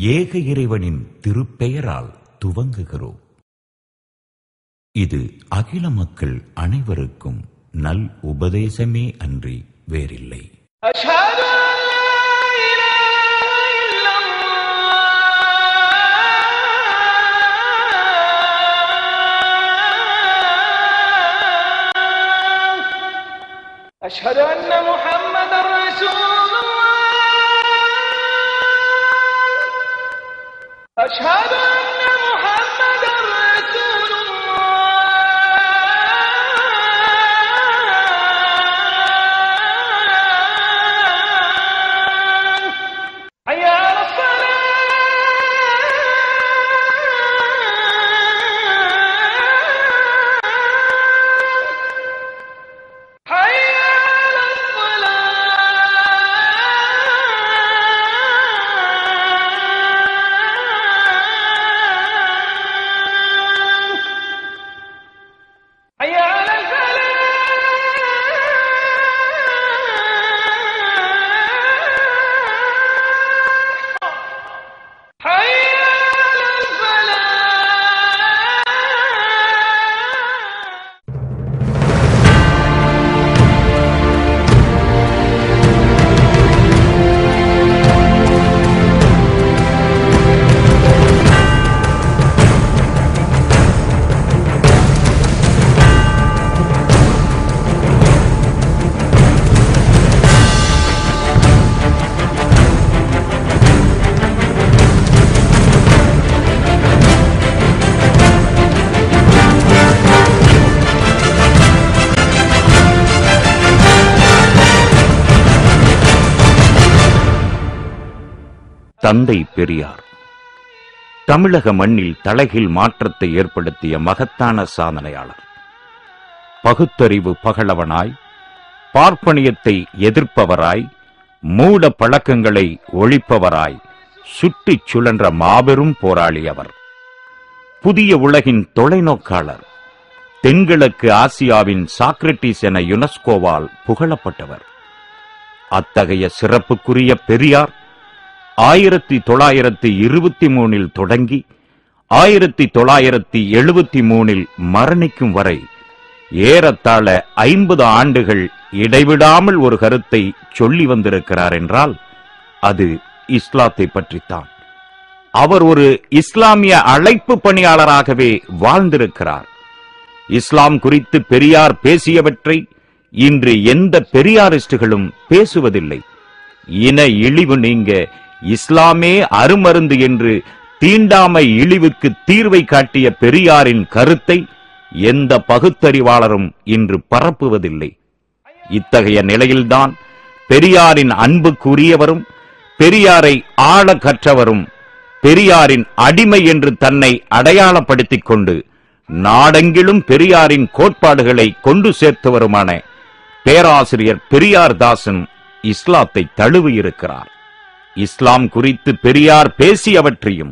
ஏக இறைவனின் திருப்பெயரால் துவங்குகிறோம். இது அகில மக்கள் அனைவருக்கும் நல் உபதேசமே அன்றி வேறில்லை. أشهد أن محمدًا رسول الله أشهد أن محمدًا رسول الله حي على الصلاة தந்தை பெரியார் தமிழக மண்ணில் தலைகீழ் மாற்றத்தை ஏற்படுத்திய மகத்தான சாதனையாளர். பகுத்தறிவு பகலவனாய், பார்ப்பனியத்தை எதிர்ப்பவராய், மூட பழக்கங்களை ஒழிப்பவராய் சுற்றிச் சுழன்ற மாபெரும் போராளி அவர். புதிய உலகின் தொலைநோக்காளர். தென்கிழக்கு ஆசியாவின் சாக்ரட்டிஸ் என யுனெஸ்கோவால் புகழப்பட்டவர். அத்தகைய சிறப்புக்குரிய பெரியார் 1923 தொடங்கி 1973 மரணிக்கும் வரை ஏறத்தாழ 50 ஆண்டுகள் இடைவிடாமல் ஒரு கருத்தை சொல்லி வந்திருக்கிறார் என்றால் அது இஸ்லாத்தை பற்றித்தான். அவர் ஒரு இஸ்லாமிய அழைப்பு பணியாளராகவே வாழ்ந்திருக்கிறார். இஸ்லாம் குறித்து பெரியார் பேசியவற்றை இன்று எந்த பெரியாரிஸ்டுகளும் பேசுவதில்லை. இன இழிவு நீங்க இஸ்லாமே அருமருந்து என்று தீண்டாமை இழிவுக்கு தீர்வை காட்டிய பெரியாரின் கருத்தை எந்த பகுத்தறிவாளரும் இன்று பரப்புவதில்லை. இத்தகைய நிலையில்தான் பெரியாரின் அன்புக்குரியவரும் பெரியாரை ஆள கற்றவரும் பெரியாரின் அடிமை என்று தன்னை அடையாளப்படுத்திக் கொண்டு நாடெங்கிலும் பெரியாரின் கோட்பாடுகளை கொண்டு சேர்த்தவருமான பேராசிரியர் பெரியார் தாசன் இஸ்லாத்தை தழுவியிருக்கிறார். இஸ்லாம் குறித்து பெரியார் பேசியவற்றையும்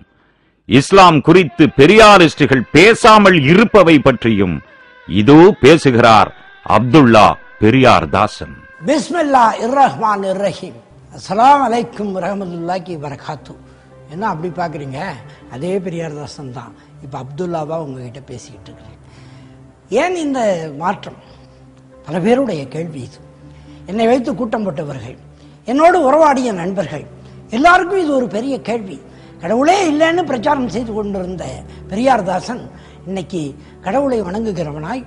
இஸ்லாம் குறித்து பெரியாரிஸ்டுகள் பேசாமல் இருப்பவை பற்றியும் இதோ பேசுகிறார் அப்துல்லா பெரியார் தாசன். பிஸ்மில்லாஹிர் ரஹ்மானிர் ரஹீம். அஸ்ஸலாமு அலைக்கும் வரஹ்மத்துல்லாஹி வபரகாத்து. என்ன அப்படி பார்க்குறீங்க? அதே பெரியார் தாசன் தான் இப்போ அப்துல்லாவா உங்ககிட்ட பேசிக்கிட்டு இருக்கிறேன். ஏன் இந்த மாற்றம்? பல பேருடைய கேள்வி இது. என்னை வைத்து கூட்டம் போட்டவர்கள், என்னோடு உறவாடிய நண்பர்கள் எல்லாருக்கும் இது ஒரு பெரிய கேள்வி. கடவுளே இல்லைன்னு பிரச்சாரம் செய்து கொண்டிருந்த பெரியார் தாசன் இன்னைக்கு கடவுளை வணங்குகிறவனாய்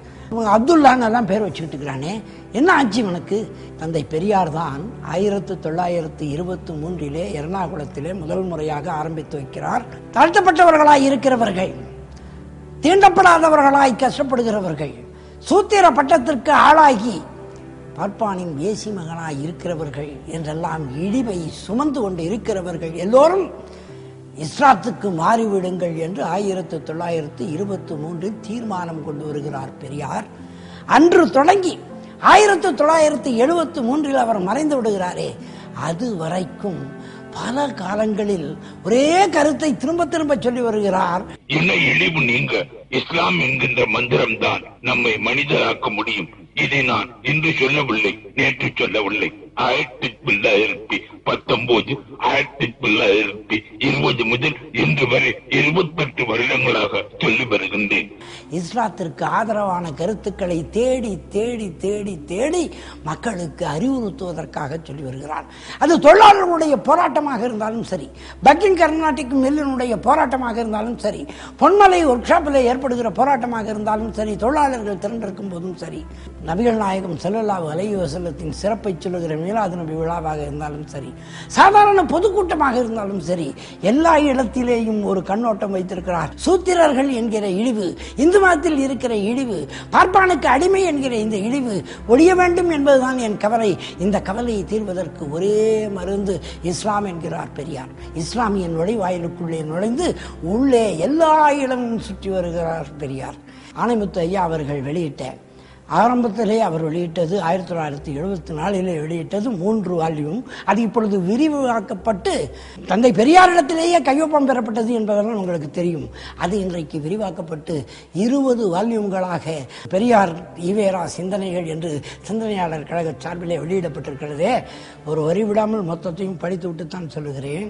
அப்துல்லான்னு எல்லாம் பேர் வச்சுக்கிட்டு இருக்கிறானே, என்ன ஆச்சு இவனுக்கு? தந்தை பெரியார் தான் 1923 எர்ணாகுளத்திலே முதல் முறையாக ஆரம்பித்து வைக்கிறார். தாழ்த்தப்பட்டவர்களாய் இருக்கிறவர்கள், தீண்டப்படாதவர்களாய் கஷ்டப்படுகிறவர்கள், சூத்திர பட்டத்திற்கு ஆளாகி பார்ப்பானின் ஏசி மகனாய் இருக்கிறவர்கள் என்றெல்லாம் இழிவை சுமந்து கொண்டு இருக்கிறவர்கள் எல்லோரும் இஸ்லாத்துக்கு மாறிவிடுங்கள் என்று 1923 தீர்மானம் கொண்டு வருகிறார் பெரியார். அன்று தொடங்கி 1973 அவர் மறைந்து விடுகிறாரே, அது வரைக்கும் பல காலங்களில் ஒரே கருத்தை திரும்ப திரும்ப சொல்லி வருகிறார். என்ன இழிவு நீங்க இஸ்லாம் என்கின்ற மந்திரம் தான் நம்மை மனிதராக்க முடியும். இதை நான் இன்று சொல்லவில்லை, நேற்று சொல்லவில்லை, 1919, 1920 முதல் இன்று வரை 28 வருடங்களாக சொல்லி வருகின்றேன். இஸ்லாத்திற்கு ஆதரவான கருத்துக்களை தேடி தேடி தேடி தேடி மக்களுக்கு அறிவுறுத்துவதற்காக சொல்லி வருகிறார். அது தொழிலாளர்களுடைய போராட்டமாக இருந்தாலும் சரி, பக்கிங் கர்நாடிக் மில்லினுடைய போராட்டமாக இருந்தாலும் சரி, பொன்மலை ஒர்க் ஷாப்பில் ஏற்படுகிற போராட்டமாக இருந்தாலும் சரி, தொழிலாளர்கள் திரண்டிருக்கும் போதும் சரி, நபிகள் நாயகம் ஸல்லல்லாஹு அலைஹி வஸல்லத்தின் சிறப்பை சொல்லுகிற மீலாது நபி விழாவாக இருந்தாலும் சரி, சாதாரண பொதுக்கூட்டமாக இருந்தாலும் சரி, எல்லா இடத்திலேயும் ஒரு கண்ணோட்டம் வைத்திருக்கிறார். சூத்திரர்கள் என்கிற இழிவு, இந்து மதத்தில் இருக்கிற இழிவு, பார்ப்பானுக்கு அடிமை என்கிற இந்த இழிவு ஒழிய வேண்டும் என்பதுதான் என் கவலை. இந்த கவலையை தீர்வதற்கு ஒரே மருந்து இஸ்லாம் என்கிறார் பெரியார். இஸ்லாமிய நுழைவாயிலுக்குள்ளே நுழைந்து உள்ளே எல்லா இடமும் சுற்றி வருகிறார் பெரியார். ஆணைமுத்து ஐயா அவர்கள் வெளியிட்ட ஆரம்பத்திலே அவர் வெளியிட்டது 1974 வெளியிட்டது 3 வால்யூம். அது இப்பொழுது விரிவாக்கப்பட்டு தந்தை பெரியாரிடத்திலேயே கையொப்பம் பெறப்பட்டது என்பதெல்லாம் உங்களுக்கு தெரியும். அது இன்றைக்கு விரிவாக்கப்பட்டு 20 வால்யூம்களாக பெரியார் ஈவேரா சிந்தனைகள் என்று சிந்தனையாளர் கழக சார்பிலே வெளியிடப்பட்டிருக்கிறதே. ஒரு வரி விடாமல் மொத்தத்தையும் படித்து விட்டுத்தான் சொல்லுகிறேன்.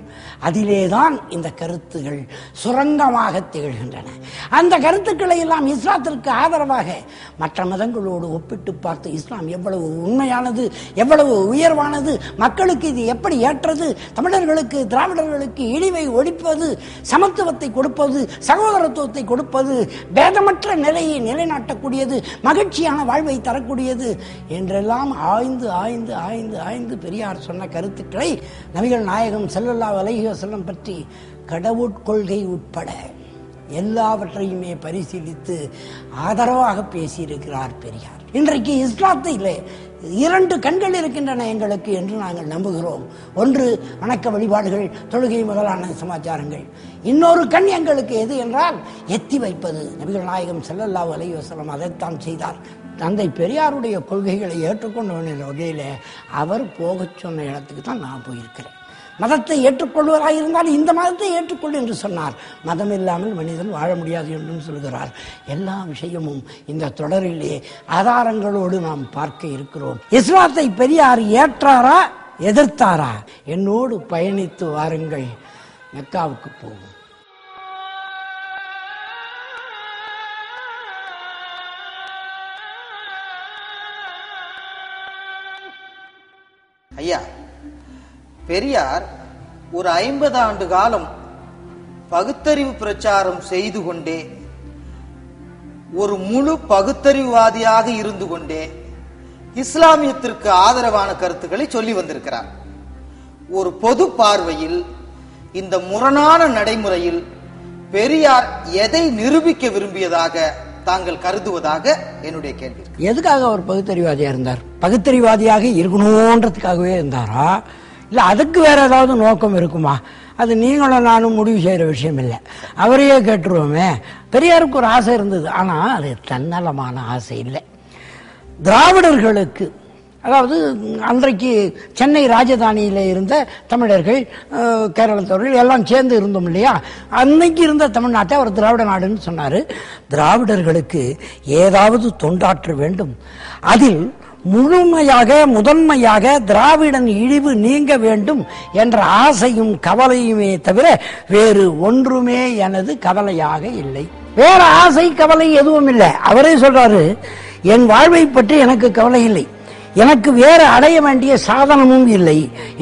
அதிலேதான் இந்த கருத்துகள் சுரங்கமாக திகழ்கின்றன. அந்த கருத்துக்களை எல்லாம் இஸ்லாத்திற்கு ஆதரவாக மற்ற மதங்கள் ஒப்பிட்டு பார்த்து இஸ்லாம் எவ்வளவு உண்மையானது, எவ்வளவு உயர்வானது, மக்களுக்கு இது எப்படி ஏற்றது, தமிழர்களுக்கு திராவிடர்களுக்கு இழிவை ஒழிப்பது, சமத்துவத்தை கொடுப்பது, சகோதரத்துவத்தை கொடுப்பது, பேதமற்ற நிலையை நிலைநாட்டக்கூடியது, மகிழ்ச்சியான வாழ்வை தரக்கூடியது என்றெல்லாம் ஆய்ந்து ஆய்ந்து ஆய்ந்து ஆய்ந்து பெரியார் சொன்ன கருத்துக்களை நபிகள் நாயகம் ஸல்லல்லாஹு அலைஹி வஸல்லம் பற்றி கடவுட்கொள்கை உட்பட எல்லாவற்றையுமே பரிசீலித்து ஆதரவாக பேசியிருக்கிறார் பெரியார். இன்றைக்கு இஸ்லாத்திலே 2 கண்கள் இருக்கின்றன எங்களுக்கு என்று நாங்கள் நம்புகிறோம். ஒன்று வணக்க வழிபாடுகள், தொழுகை முதலான சமாச்சாரங்கள். இன்னொரு கண் எங்களுக்கு எது என்றால் எத்தி வைப்பது. நபிகள் நாயகம் ஸல்லல்லாஹு அலைஹி வஸல்லம் அதைத்தான் செய்தார். தந்தை பெரியாருடைய கொள்கைகளை ஏற்றுக்கொண்ட வகையில் அவர் போகச் சொன்ன இடத்துக்கு தான் நான் போயிருக்கிறேன். மதத்தை ஏற்றுக்கொள்வதாக இருந்தால் இந்த மதத்தை ஏற்றுக்கொள் என்று சொன்னார். மதம் இல்லாமல் மனிதன் வாழ முடியாது என்றும் சொல்கிறார். எல்லா விஷயமும் இந்த தொடரிலே ஆதாரங்களோடு நாம் பார்க்க இருக்கிறோம். இஸ்லாத்தை பெரியார் ஏற்றாரா எதிர்த்தாரா? என்னோடு பயணித்து வாருங்கள், மெக்காவுக்கு போவோம். ஐயா, பெரியார் ஒரு 50 ஆண்டு காலம் பகுத்தறிவு பிரச்சாரம் செய்து கொண்டே, ஒரு முழு பகுத்தறிவுவாதியாக இருந்து கொண்டே இஸ்லாமியத்திற்கு ஆதரவான கருத்துக்களை சொல்லி வந்திருக்கிறார். ஒரு பொது பார்வையில் இந்த முரணான நடைமுறையில் பெரியார் எதை நிரூபிக்க விரும்பியதாக தாங்கள் கருதுவதாக என்னுடைய கேள்வி. எதுக்காக அவர் பகுத்தறிவாதியா இருந்தார்? பகுத்தறிவாதியாக இருக்கணும்ன்றதுக்காகவே இருந்தாரா, இல்லை அதுக்கு வேற ஏதாவது நோக்கம் இருக்குமா? அது நீங்களும் நானும் முடிவு செய்கிற விஷயம் இல்லை. அவரையே கேட்டுருவோமே. பெரியாருக்கு ஒரு ஆசை இருந்தது, ஆனால் அது தன்னலமான ஆசை இல்லை. திராவிடர்களுக்கு, அதாவது அன்றைக்கு சென்னை ராஜதானியில் இருந்த தமிழர்கள், கேரளத்தவர்கள் எல்லாம் சேர்ந்து இருந்தோம் இல்லையா? அன்னைக்கு இருந்த தமிழ்நாட்டை அவர் திராவிட நாடுன்னு சொன்னார். திராவிடர்களுக்கு ஏதாவது தொண்டாற்ற வேண்டும், அதில் முழுமையாக முதன்மையாக திராவிடன் இழிவு நீங்க வேண்டும் என்ற ஆசையும் கவலையுமே தவிர வேறு ஒன்றுமே எனது கவலையாக இல்லை. வேற ஆசை கவலை எதுவும் இல்லை. அவரே சொல்றாரு, என் வாழ்வை பற்றி எனக்கு கவலை இல்லை, எனக்கு வேறு அடைய வேண்டிய சாதனமும் இல்லை.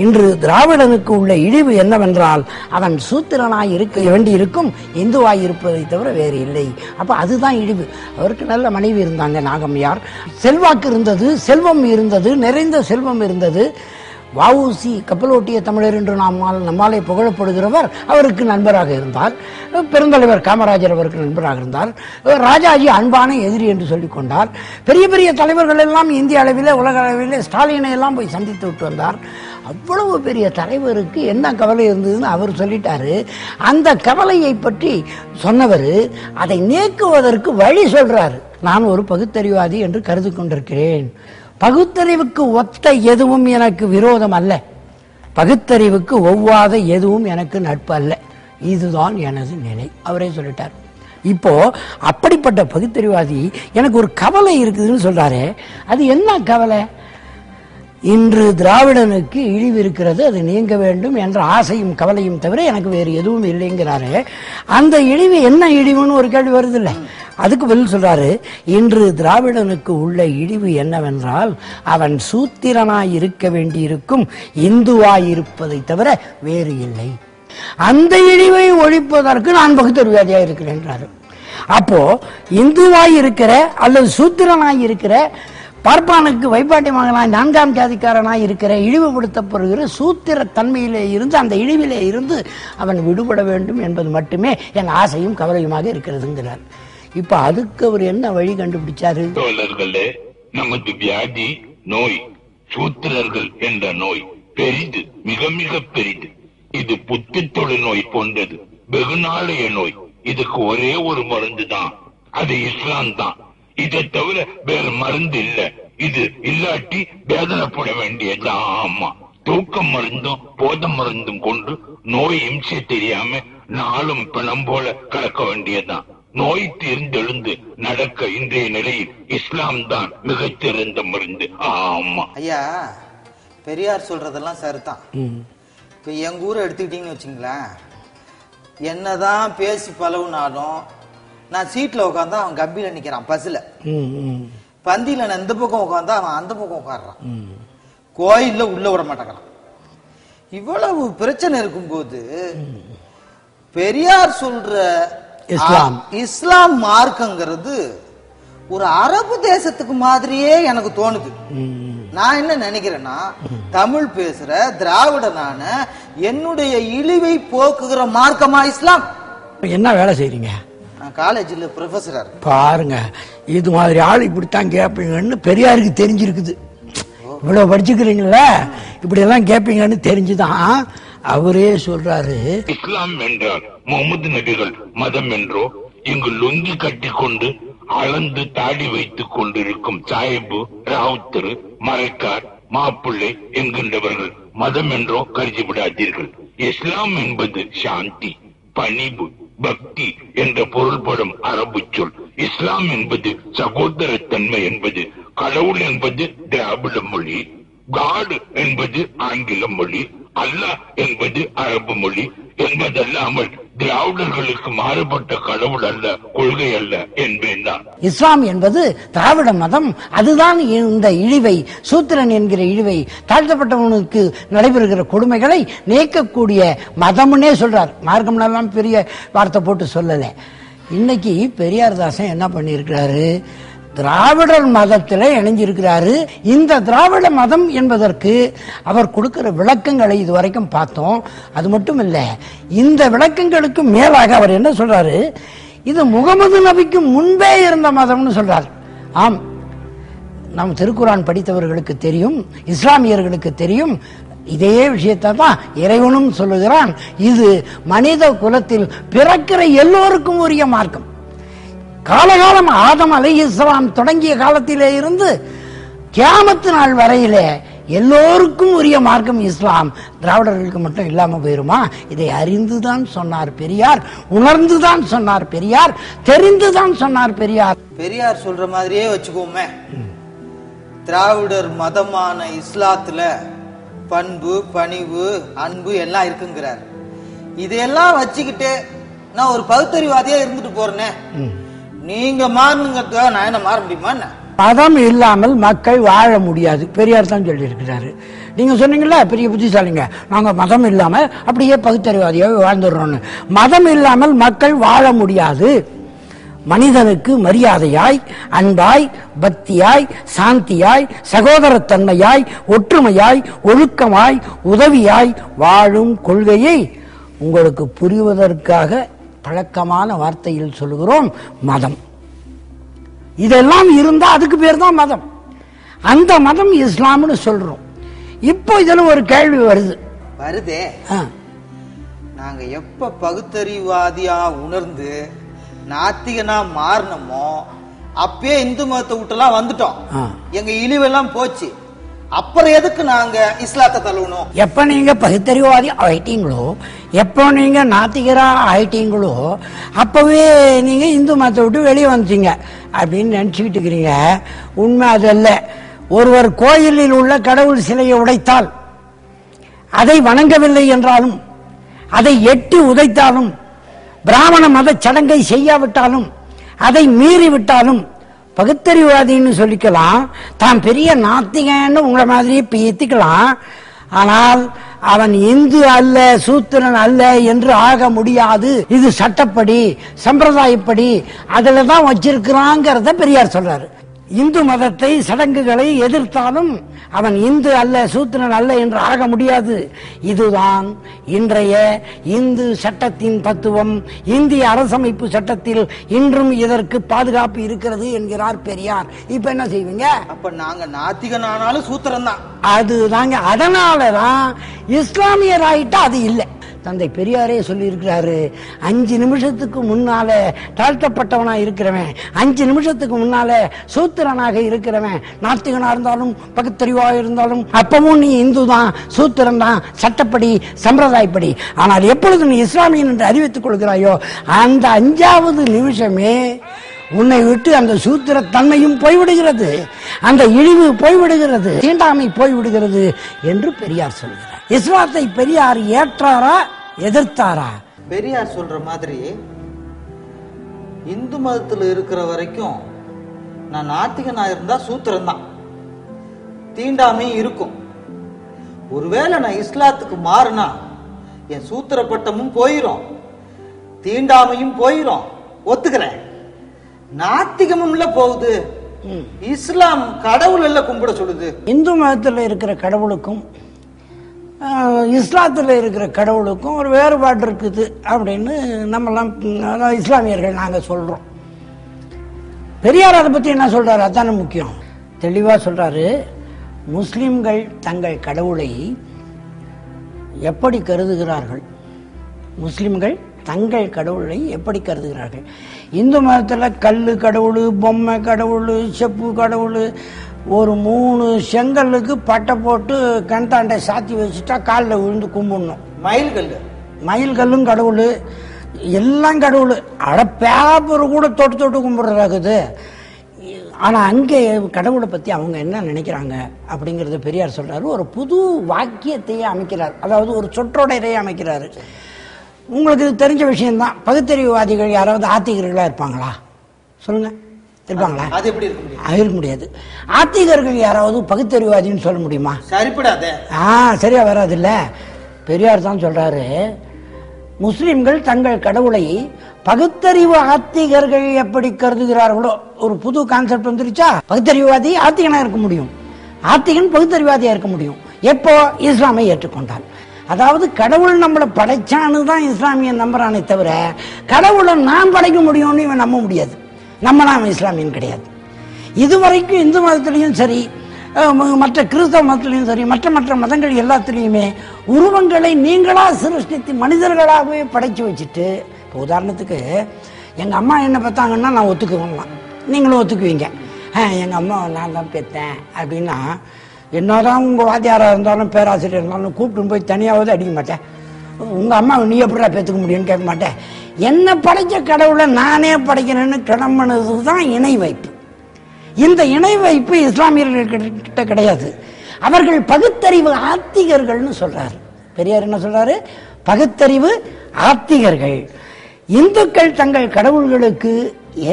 இன்று திராவிடனுக்கு உள்ள இழிவு என்னவென்றால் அவன் சூத்திரனாய் இருக்க வேண்டி இருக்கும், இந்துவாய் இருப்பதை தவிர வேறு இல்லை. அப்ப அதுதான் இழிவு. அவருக்கு நல்ல மனைவி இருந்தாங்க, நாகம்மையார். செல்வாக்கு இருந்தது, செல்வம் இருந்தது, நிறைந்த செல்வம் இருந்தது. வஉசி கப்பலோட்டிய தமிழர் என்று நம்மாலே புகழப்படுகிறவர் அவருக்கு நண்பராக இருந்தார். பெருந்தலைவர் காமராஜர் அவருக்கு நண்பராக இருந்தார். ராஜாஜி அன்பான எதிரி என்று சொல்லிக் கொண்டார். பெரிய பெரிய தலைவர்கள் எல்லாம் இந்திய அளவிலே உலக அளவிலே ஸ்டாலினை எல்லாம் போய் சந்தித்து விட்டு வந்தார். அவ்வளவு பெரிய தலைவருக்கு என்ன கவலை இருந்ததுன்னு அவர் சொல்லிட்டாரு. அந்த கவலையை பற்றி சொன்னவர் அதை நீக்குவதற்கு வழி சொல்றாரு. நான் ஒரு பகுத்தறிவாதி என்று கருதி கொண்டிருக்கிறேன். பகுத்தறிவுக்கு ஒத்த எதுவும் எனக்கு விரோதம் அல்ல, பகுத்தறிவுக்கு ஒவ்வாத எதுவும் எனக்கு நட்பு அல்ல, இதுதான் எனது நிலை. அவரே சொல்லிட்டார். இப்போ அப்படிப்பட்ட பகுத்தறிவாதி எனக்கு ஒரு கவலை இருக்குதுன்னு சொல்றாரு. அது என்ன கவலை? இன்று திராவிடனுக்கு இழிவு இருக்கிறது, அது நீங்க வேண்டும் என்ற ஆசையும் கவலையும் தவிர எனக்கு வேறு எதுவும் இல்லைங்கிறாரு. அந்த இழிவு என்ன இழிவுன்னு ஒரு கேள்வி வருது இல்லை, அதுக்கு பதில் சொல்றாரு. இன்று திராவிடனுக்கு உள்ள இழிவு என்னவென்றால் அவன் சூத்திரனாய் இருக்க வேண்டியிருக்கும் இந்துவாய் இருப்பதை தவிர வேறு இல்லை. அந்த இழிவை ஒழிப்பதற்கு நான் பகுத்தறிவாதியா இருக்கிறேன். அப்போ இந்துவாய் இருக்கிற அல்லது சூத்திரனாய் இருக்கிற பார்ப்பானுக்கு வைப்பாட்டி மகனாய் 4ஆம் ஜாதிக்காரனாய் இருக்கிற இழிவுபடுத்தப்படுகிற சூத்திர தன்மையிலே இருந்து அந்த இழிவிலே இருந்து அவன் விடுபட வேண்டும் என்பது மட்டுமே என் ஆசையும் கவலையுமாக இருக்கிறதுங்கிறார். இப்ப அதுக்கு அவர் என்ன வழி கண்டுபிடிச்சாரு? தோழர்களே, நமது வியாதி நோய் சூத்திரர்கள் என்ற நோய் பெரிது, மிக மிக பெரிது. இது புத்தி தொழில் நோய் போன்றது, வெகுநாளைய நோய். இதுக்கு ஒரே ஒரு மருந்து தான், அது இஸ்லாம் தான். இதை தவிர வேறு மருந்து இல்ல. இது இல்லாட்டி வேதனைப்பட வேண்டியதான். ஆமா, தூக்க மருந்தும் போத மருந்தும் கொண்டு நோய் இம்சை தெரியாம நாளும் பிணம் போல கலக்க வேண்டியதான். நோய் தீர்ந்தெழுந்து நடக்க இன்றைய நிலையில் இஸ்லாம் தான் மிகச்சிறந்த மருந்து. ஆமா ஐயா, பெரியார் சொல்றதெல்லாம் சரிதான். இப்ப எங்க ஊரை எடுத்துக்கிட்டீங்கன்னு வச்சுங்களேன், என்னதான் பேசி பழகுனாலும் நான் சீட்ல உட்காந்தா அவன் கம்பியில நிக்கிறான், பஸ்ல பந்தியில நான் இந்த பக்கம் உட்காந்தா அவன் அந்த பக்கம் உட்காடுறான், கோயில்ல உள்ள விட மாட்டேங்கிறான். இவ்வளவு பிரச்சனை இருக்கும்போது பெரியார் சொல்ற இஸ்லாம் மார்க்கங்கிறது ஒரு அரபு தேசத்துக்கு மாதிரியே எனக்கு தோணுது. நான் என்ன நினைக்கிறேன்னா, தமிழ் பேசுற திராவிடனான என்னுடைய இழிவை போக்குகிற மார்க்கமா இஸ்லாம்? என்ன வேலை செய்றீங்க? நான் காலேஜில் ப்ரொஃபஸரா இருக்கேன். பாருங்க, இது மாதிரி ஆள் இப்படித்தான் கேட்பீங்கன்னு பெரியாருக்கு தெரிஞ்சிருக்குது. இவ்வளவு படிச்சுக்கிறீங்களா, இப்படி எல்லாம் கேட்பீங்கன்னு தெரிஞ்சுதான் அவரே சொல்றாரு. இஸ்லாம் என்றால் முகமது நபிகள் மதம் என்றோ, இங்கு லுங்கி கட்டி கொண்டு அளந்து தாடி வைத்துக் கொண்டிருக்கும் சாஹிபு, ராவுத்தரு, மரைக்கார், மாப்பிள்ளை என்கின்றவர்கள் மதம் என்றோ கருதி விடாதீர்கள். இஸ்லாம் என்பது சாந்தி, பணிவு, பக்தி என்ற பொருள்படும் அரபு சொல். இஸ்லாம் என்பது சகோதரத்தன்மை என்பது. கடவுள் என்பது திராவிட மொழி, காடு என்பது ஆங்கில மொழி, அல்லாஹ் என்பது அரபு மொழி என்பதல்லாமல் திராவிடர்களுக்கு மாறுபட்ட கடவுள் அல்ல, கொள்கை அல்ல என்பேன் தான். இஸ்லாம் என்பது திராவிட மதம். அதுதான் இந்த இழிவை, சூத்திரன் என்கிற இழிவை, தாழ்த்தப்பட்டவனுக்கு நடைபெறுகிற கொடுமைகளை நீக்கக்கூடிய மதம்னே சொல்றார். மார்க்கம்லாம் பெரிய வார்த்தை போட்டு சொல்லல. இன்னைக்கு பெரியார் தாசன் என்ன பண்ணியிருக்கிறாரு, திராவிடர் மதத்தில் இணைஞ்சிருக்கிறாரு. இந்த திராவிட மதம் என்பதற்கு அவர் கொடுக்கிற விளக்கங்களை இதுவரைக்கும் பார்த்தோம். அது மட்டும் இல்ல, இந்த விளக்கங்களுக்கு மேலாக அவர் என்ன சொல்றாரு, இது முகமது நபிக்கு முன்பே இருந்த மதம்னு சொல்றாரு. ஆம், நம் திருக்குரான் படித்தவர்களுக்கு தெரியும், இஸ்லாமியர்களுக்கு தெரியும். இதே விஷயத்தை தான் இறைவனும் சொல்லுகிறான். இது மனித குலத்தில் பிறக்கிற எல்லோருக்கும் உரிய மார்க்கம். காலகாலம் ஆதம் அலைஹிஸ்ஸலாம் தொடங்கிய காலத்திலே இருந்து கியாமத்து நாள் வரையிலே எல்லோருக்கும் உரிய மார்க்கம் இஸ்லாம். திராவிடர்களுக்கு மட்டும் இல்லாம போயிருமா? இதை அறிந்துதான் சொன்னார் பெரியார், உணர்ந்துதான் சொன்னார் பெரியார், தெரிந்துதான் சொன்னார் பெரியார். பெரியார் சொல்ற மாதிரியே வச்சுக்கோமே, திராவிடர் மதமான இஸ்லாத்துல பண்பு, பணிவு, அன்பு எல்லாம் இருக்குங்கிறார். இதையெல்லாம் வச்சுக்கிட்டு நான் ஒரு பகுத்தறிவாதியா இருந்துட்டு போறேனே, நீங்க மாறணுங்கிறதுக்காக நான் என்ன மாற முடியுமா? மதம் இல்லாமல் மக்கள் வாழ முடியாது, பெரியார் தான் சொல்லி இருக்கிறாரு. நீங்க சொன்னீங்களா பெரிய புத்திசாலிங்க, நாங்க மதம் இல்லாம அப்படியே பகுத்தறிவாதியாக வாழ்ந்துடுறோம்னு. மதம் இல்லாமல் மக்கள் வாழ முடியாது. மனிதனுக்கு மரியாதையாய், அன்பாய், பக்தியாய், சாந்தியாய், சகோதரத்தன்மையாய், ஒற்றுமையாய், ஒழுக்கமாய், உதவியாய் வாழும் கொள்கையை உங்களுக்கு புரிவதற்காக பழக்கமான வார்த்தையில் சொல்லுகிறோம் மதம். இதெல்லாம் இருந்தா அதுக்கு பேர் தான் மதம். அந்த மதம் இஸ்லாம்னு சொல்றோம். இப்போ இதுல ஒரு கேள்வி வருதே, நாங்க எப்ப பகுத்தறிவாதியா உணர்ந்து நாத்திகனா மாறினமோ அப்பயே இந்து மதத்தை விட்டுலாம் வந்துட்டோம். எங்க இழிவெல்லாம் போச்சு. அப்புறம் எதுக்கு நாங்க இஸ்லாத்தை தழுவணும்? எப்ப நீங்க பகுத்தறிவாதி ஆயிட்டீங்களோ, எப்போ நீங்க நாத்திகரா ஆயிட்டீங்களோ, அப்பவே நீங்க இந்து மதத்தை விட்டு வெளியே வந்துட்டீங்க அப்படின்னு நினைச்சுக்கிட்டு இருக்கிறீங்க. உண்மை அது அல்ல. ஒருவர் கோயிலில் உள்ள கடவுள் சிலையை உடைத்தால், அதை வணங்கவில்லை என்றாலும், அதை எட்டி உதைத்தாலும், பிராமண மத சடங்கை செய்யாவிட்டாலும், அதை மீறிவிட்டாலும் பகுத்தறிவாதின்னு சொல்லிக்கலாம். தான் பெரிய நாத்திகன்னு உங்களை மாதிரியே பேத்திக்கலாம். ஆனால் அவன் இந்து அல்ல, சூத்திரன் அல்ல என்று ஆக முடியாது. இது சட்டப்படி, சம்பிரதாயப்படி அதுல தான் வச்சிருக்கிறாங்கிறத பெரியார் சொல்றாரு. இந்து மதத்தை, சடங்குகளை எதிர்த்தாலும் அவன் இந்து அல்ல, சூத்திரன் அல்ல என்று ஆக முடியாது. இதுதான் இன்றைய இந்து சட்டத்தின் தத்துவம். இந்திய அரசமைப்பு சட்டத்தில் இன்றும் இதற்கு பாதுகாப்பு இருக்கிறது என்கிறார் பெரியார். இப்ப என்ன செய்வீங்க? அப்ப நாங்க நாத்திகன் ஆனாலும் சூத்திரம் தான். அதுதாங்க. அதனாலதான் இஸ்லாமியர் ஆயிட்டா அது இல்லை. தந்தை பெரியாரே சொல்லி இருக்கிறாரு, 5 நிமிஷத்துக்கு முன்னால தாழ்த்தப்பட்டவனா இருக்கிறவன், 5 நிமிஷத்துக்கு முன்னால சூத்திரனாக இருக்கிறவன், நாத்திகனா இருந்தாலும் பகுத்தறிவாக இருந்தாலும் அப்பவும் நீ இந்து தான், சூத்திரன் தான், சட்டப்படி, சம்பிரதாயப்படி. ஆனால் எப்பொழுது நீ இஸ்லாமியன் என்று அறிவித்துக் கொள்கிறாயோ அந்த 5வது நிமிஷமே உன்னை விட்டு அந்த சூத்திர தன்மையும் போய்விடுகிறது, அந்த இழிவு போய்விடுகிறது, தீண்டாமை போய்விடுகிறது என்று பெரியார் சொல்கிறார். இஸ்லாத்தை பெரியார் ஏற்றாரா எதிர்த்தாரா? பெரியார் சொல்ற மாதிரி இந்து மதத்துல இருக்கிற வரைக்கும் நான் நாத்திகனா இருந்தா சூத்திரம் தான், தீண்டாமை இருக்கும். ஒருவேளை நான் இஸ்லாத்துக்கு மாறினா என் சூத்திர பட்டமும் போயிரும், தீண்டாமையும் போயிரும், ஒத்துக்கிறேன். நாத்திகமும் போகுது, இஸ்லாம் கடவுள் எல்லாம் கும்பிட சொல்லுது. இந்து மதத்தில் இருக்கிற கடவுளுக்கும் இஸ்லாத்தில் இருக்கிற கடவுளுக்கும் ஒரு வேறுபாடு இருக்குது அப்படின்னு நம்மெல்லாம் இஸ்லாமியர்கள் நாங்கள் சொல்றோம். பெரியார் அதை பத்தி என்ன சொல்றாரு? அதான முக்கியம். தெளிவா சொல்றாரு, முஸ்லிம்கள் தங்கள் கடவுளை எப்படி கருதுகிறார்கள், முஸ்லிம்கள் தங்கள் கடவுளை எப்படி கருதுகிறார்கள். இந்து மதத்தில் கல்லு கடவுள், பொம்மை கடவுள், செப்பு கடவுள், ஒரு 3 செங்கல்லுக்கு பட்டை போட்டு கண்தாண்டை சாத்தி வச்சுட்டா காலில் விழுந்து கும்பிடணும். மயில் கல்லும் கடவுள், எல்லாம் கடவுள். அட பேப்பர் கூட தொட்டு தொட்டு கும்பிடுறாக்குது. ஆனா அங்கே கடவுளை பத்தி அவங்க என்ன நினைக்கிறாங்க அப்படிங்கறத பெரியார் சொல்றாரு. ஒரு புது வாக்கியத்தையே அமைக்கிறார், அதாவது ஒரு சொற்றொடரையே அமைக்கிறாரு. உங்களுக்கு இது தெரிஞ்ச விஷயம்தான். பகுத்தறிவுவாதிகள் யாராவது ஆத்திகர்களா இருப்பாங்களா? சொல்லுங்க, இருப்பாங்களா? அது எப்படி இருக்க முடியும்? இருக்க முடியாது. ஆத்திகர்கள் யாராவது பகுத்தறிவுவாதின்னு சொல்ல முடியுமா? சரிப்படாது. சரியா வராது இல்ல. பெரியார் தான் சொல்றாரு, முஸ்லிம்கள் தங்கள் கடவுளை பகுத்தறிவு ஆத்திகர்கள் எப்படி கருதுகிறார்களோ. ஒரு புது கான்செப்ட் வந்துருச்சா? பகுத்தறிவுவாதி ஆத்திகனா இருக்க முடியும், ஆத்திகன் பகுத்தறிவாதியா இருக்க முடியும் எப்போ? இஸ்லாமை ஏற்றுக்கொண்டால். அதாவது கடவுள் நம்மளை படைச்சான்னு தான் இஸ்லாமியன் நம்புறானே தவிர கடவுளை நான் படைக்க முடியும்னு இவன் நம்ப முடியாது. நம்ம இஸ்லாமியன் கிடையாது. இதுவரைக்கும் இந்து மதத்திலையும் சரி, மற்ற கிறிஸ்தவ மதத்திலையும் சரி, மற்ற மதங்கள் எல்லாத்திலையுமே உருவங்களை நீங்களா சிருஷ்டித்து மனிதர்களாகவே படைச்சு வச்சுட்டு, இப்போ உதாரணத்துக்கு எங்க அம்மா என்ன பார்த்தாங்கன்னா நான் ஒத்துக்குவேன், நீங்களும் ஒத்துக்குவீங்க. எங்க அம்மா நான் தான் பெற்றேன் அப்படின்னா, என்னதான் உங்க வாத்தியாரா இருந்தாலும் பேராசிரியர் இருந்தாலும் கூப்பிட்டு போய் தனியாவது அடிக்க மாட்டேன். உங்க அம்மா நீ எப்படிடா பெற்றுக்க முடியும்னு கேட்க மாட்டேன். என்ன படைச்ச கடவுளை நானே படைக்கிறேன்னு கிளம்பினதுதான் இணை வைப்பு. இந்த இணை வைப்பு இஸ்லாமியர்கள்கிட்ட கிடையாது. அவர்கள் பகுத்தறிவு ஆத்திகர்கள்னு சொல்றாரு. பெரியார் என்ன சொல்றாரு? பகுத்தறிவு ஆத்திகர்கள். இந்துக்கள் தங்கள் கடவுள்களுக்கு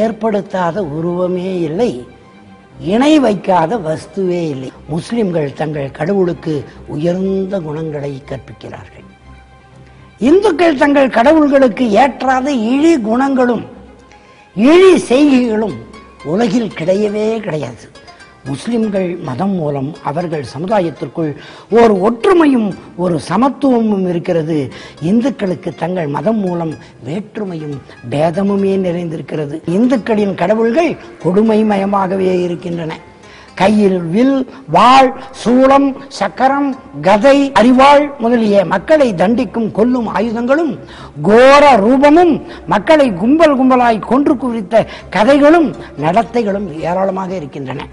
ஏற்படுத்தாத உருவமே இல்லை, இணை வைக்காத வஸ்துவே இல்லை. முஸ்லிம்கள் தங்கள் கடவுளுக்கு உயர்ந்த குணங்களை கற்பிக்கிறார்கள். இந்துக்கள் தங்கள் கடவுள்களுக்கு ஏற்றாத இழி குணங்களும் இழி செய்கைகளும் உலகில் கிடையவே கிடையாது. முஸ்லிம்கள் மதம் மூலம் அவர்கள் சமுதாயத்திற்குள் ஒரு ஒற்றுமையும் ஒரு சமத்துவமும் இருக்கிறது. இந்துக்களுக்கு தங்கள் மதம் மூலம் வேற்றுமையும் பேதமுமே நிறைந்திருக்கிறது. இந்துக்களின் கடவுள்கள் கொடுமைமயமாகவே இருக்கின்றன. கையில் வில், வாள், சூளம், சக்கரம், கதை, அரிவாள் முதலிய மக்களை தண்டிக்கும் கொல்லும் ஆயுதங்களும், கோர ரூபமும், மக்களை கும்பல் கும்பலாய் கொன்று குவித்த கதைகளும் நடத்தைகளும் ஏராளமாக இருக்கின்றன.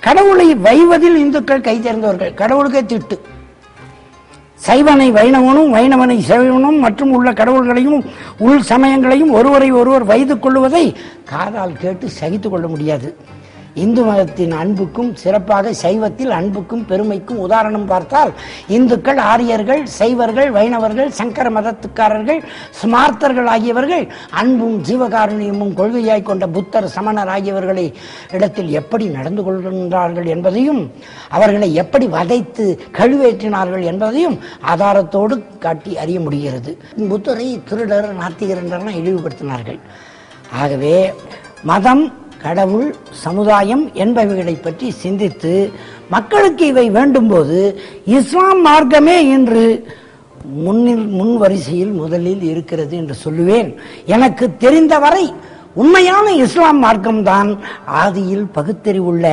கடவுளை வைவதில் இந்துக்கள் கை தேர்ந்தவர்கள். கடவுளுக்கே திட்டு. சைவனை வைணவனும், வைணவனை சைவனும் மற்றும் உள்ள கடவுள்களையும் உள் சமயங்களையும் ஒருவரை ஒருவர் வைத்து கொள்வதை காதால் கேட்டு சகித்துக் கொள்ள முடியாது. இந்து மதத்தின் அன்புக்கும், சிறப்பாக சைவத்தில் அன்புக்கும் பெருமைக்கும் உதாரணம் பார்த்தால் இந்துக்கள், ஆரியர்கள், சைவர்கள், வைணவர்கள், சங்கர மதத்துக்காரர்கள், ஸ்மார்த்தர்கள் ஆகியவர்கள் அன்பும் ஜீவகாருண்யமும் கொள்கையாய் கொண்ட புத்தர், சமணர் ஆகியவர்களை இடத்தில் எப்படி நடந்து கொள்கின்றார்கள் என்பதையும், அவர்களை எப்படி வதைத்து கழுவேற்றினார்கள் என்பதையும் ஆதாரத்தோடு காட்டி அறிய முடிகிறது. புத்தரை திருடர், நாத்திகர் என்றெல்லாம் இழிவுபடுத்தினார்கள். ஆகவே மதம், கடவுள், சமுதாயம் என்பவைகளை பற்றி சிந்தித்து மக்களுக்கு இவை வேண்டும்போது இஸ்லாம் மார்க்கமே இன்று முன் வரிசையில் முதலில் இருக்கிறது என்று சொல்லுவேன். எனக்கு தெரிந்தவரை உண்மையான இஸ்லாம் மார்க்கம்தான் ஆதியில் பகுத்தறிவுள்ள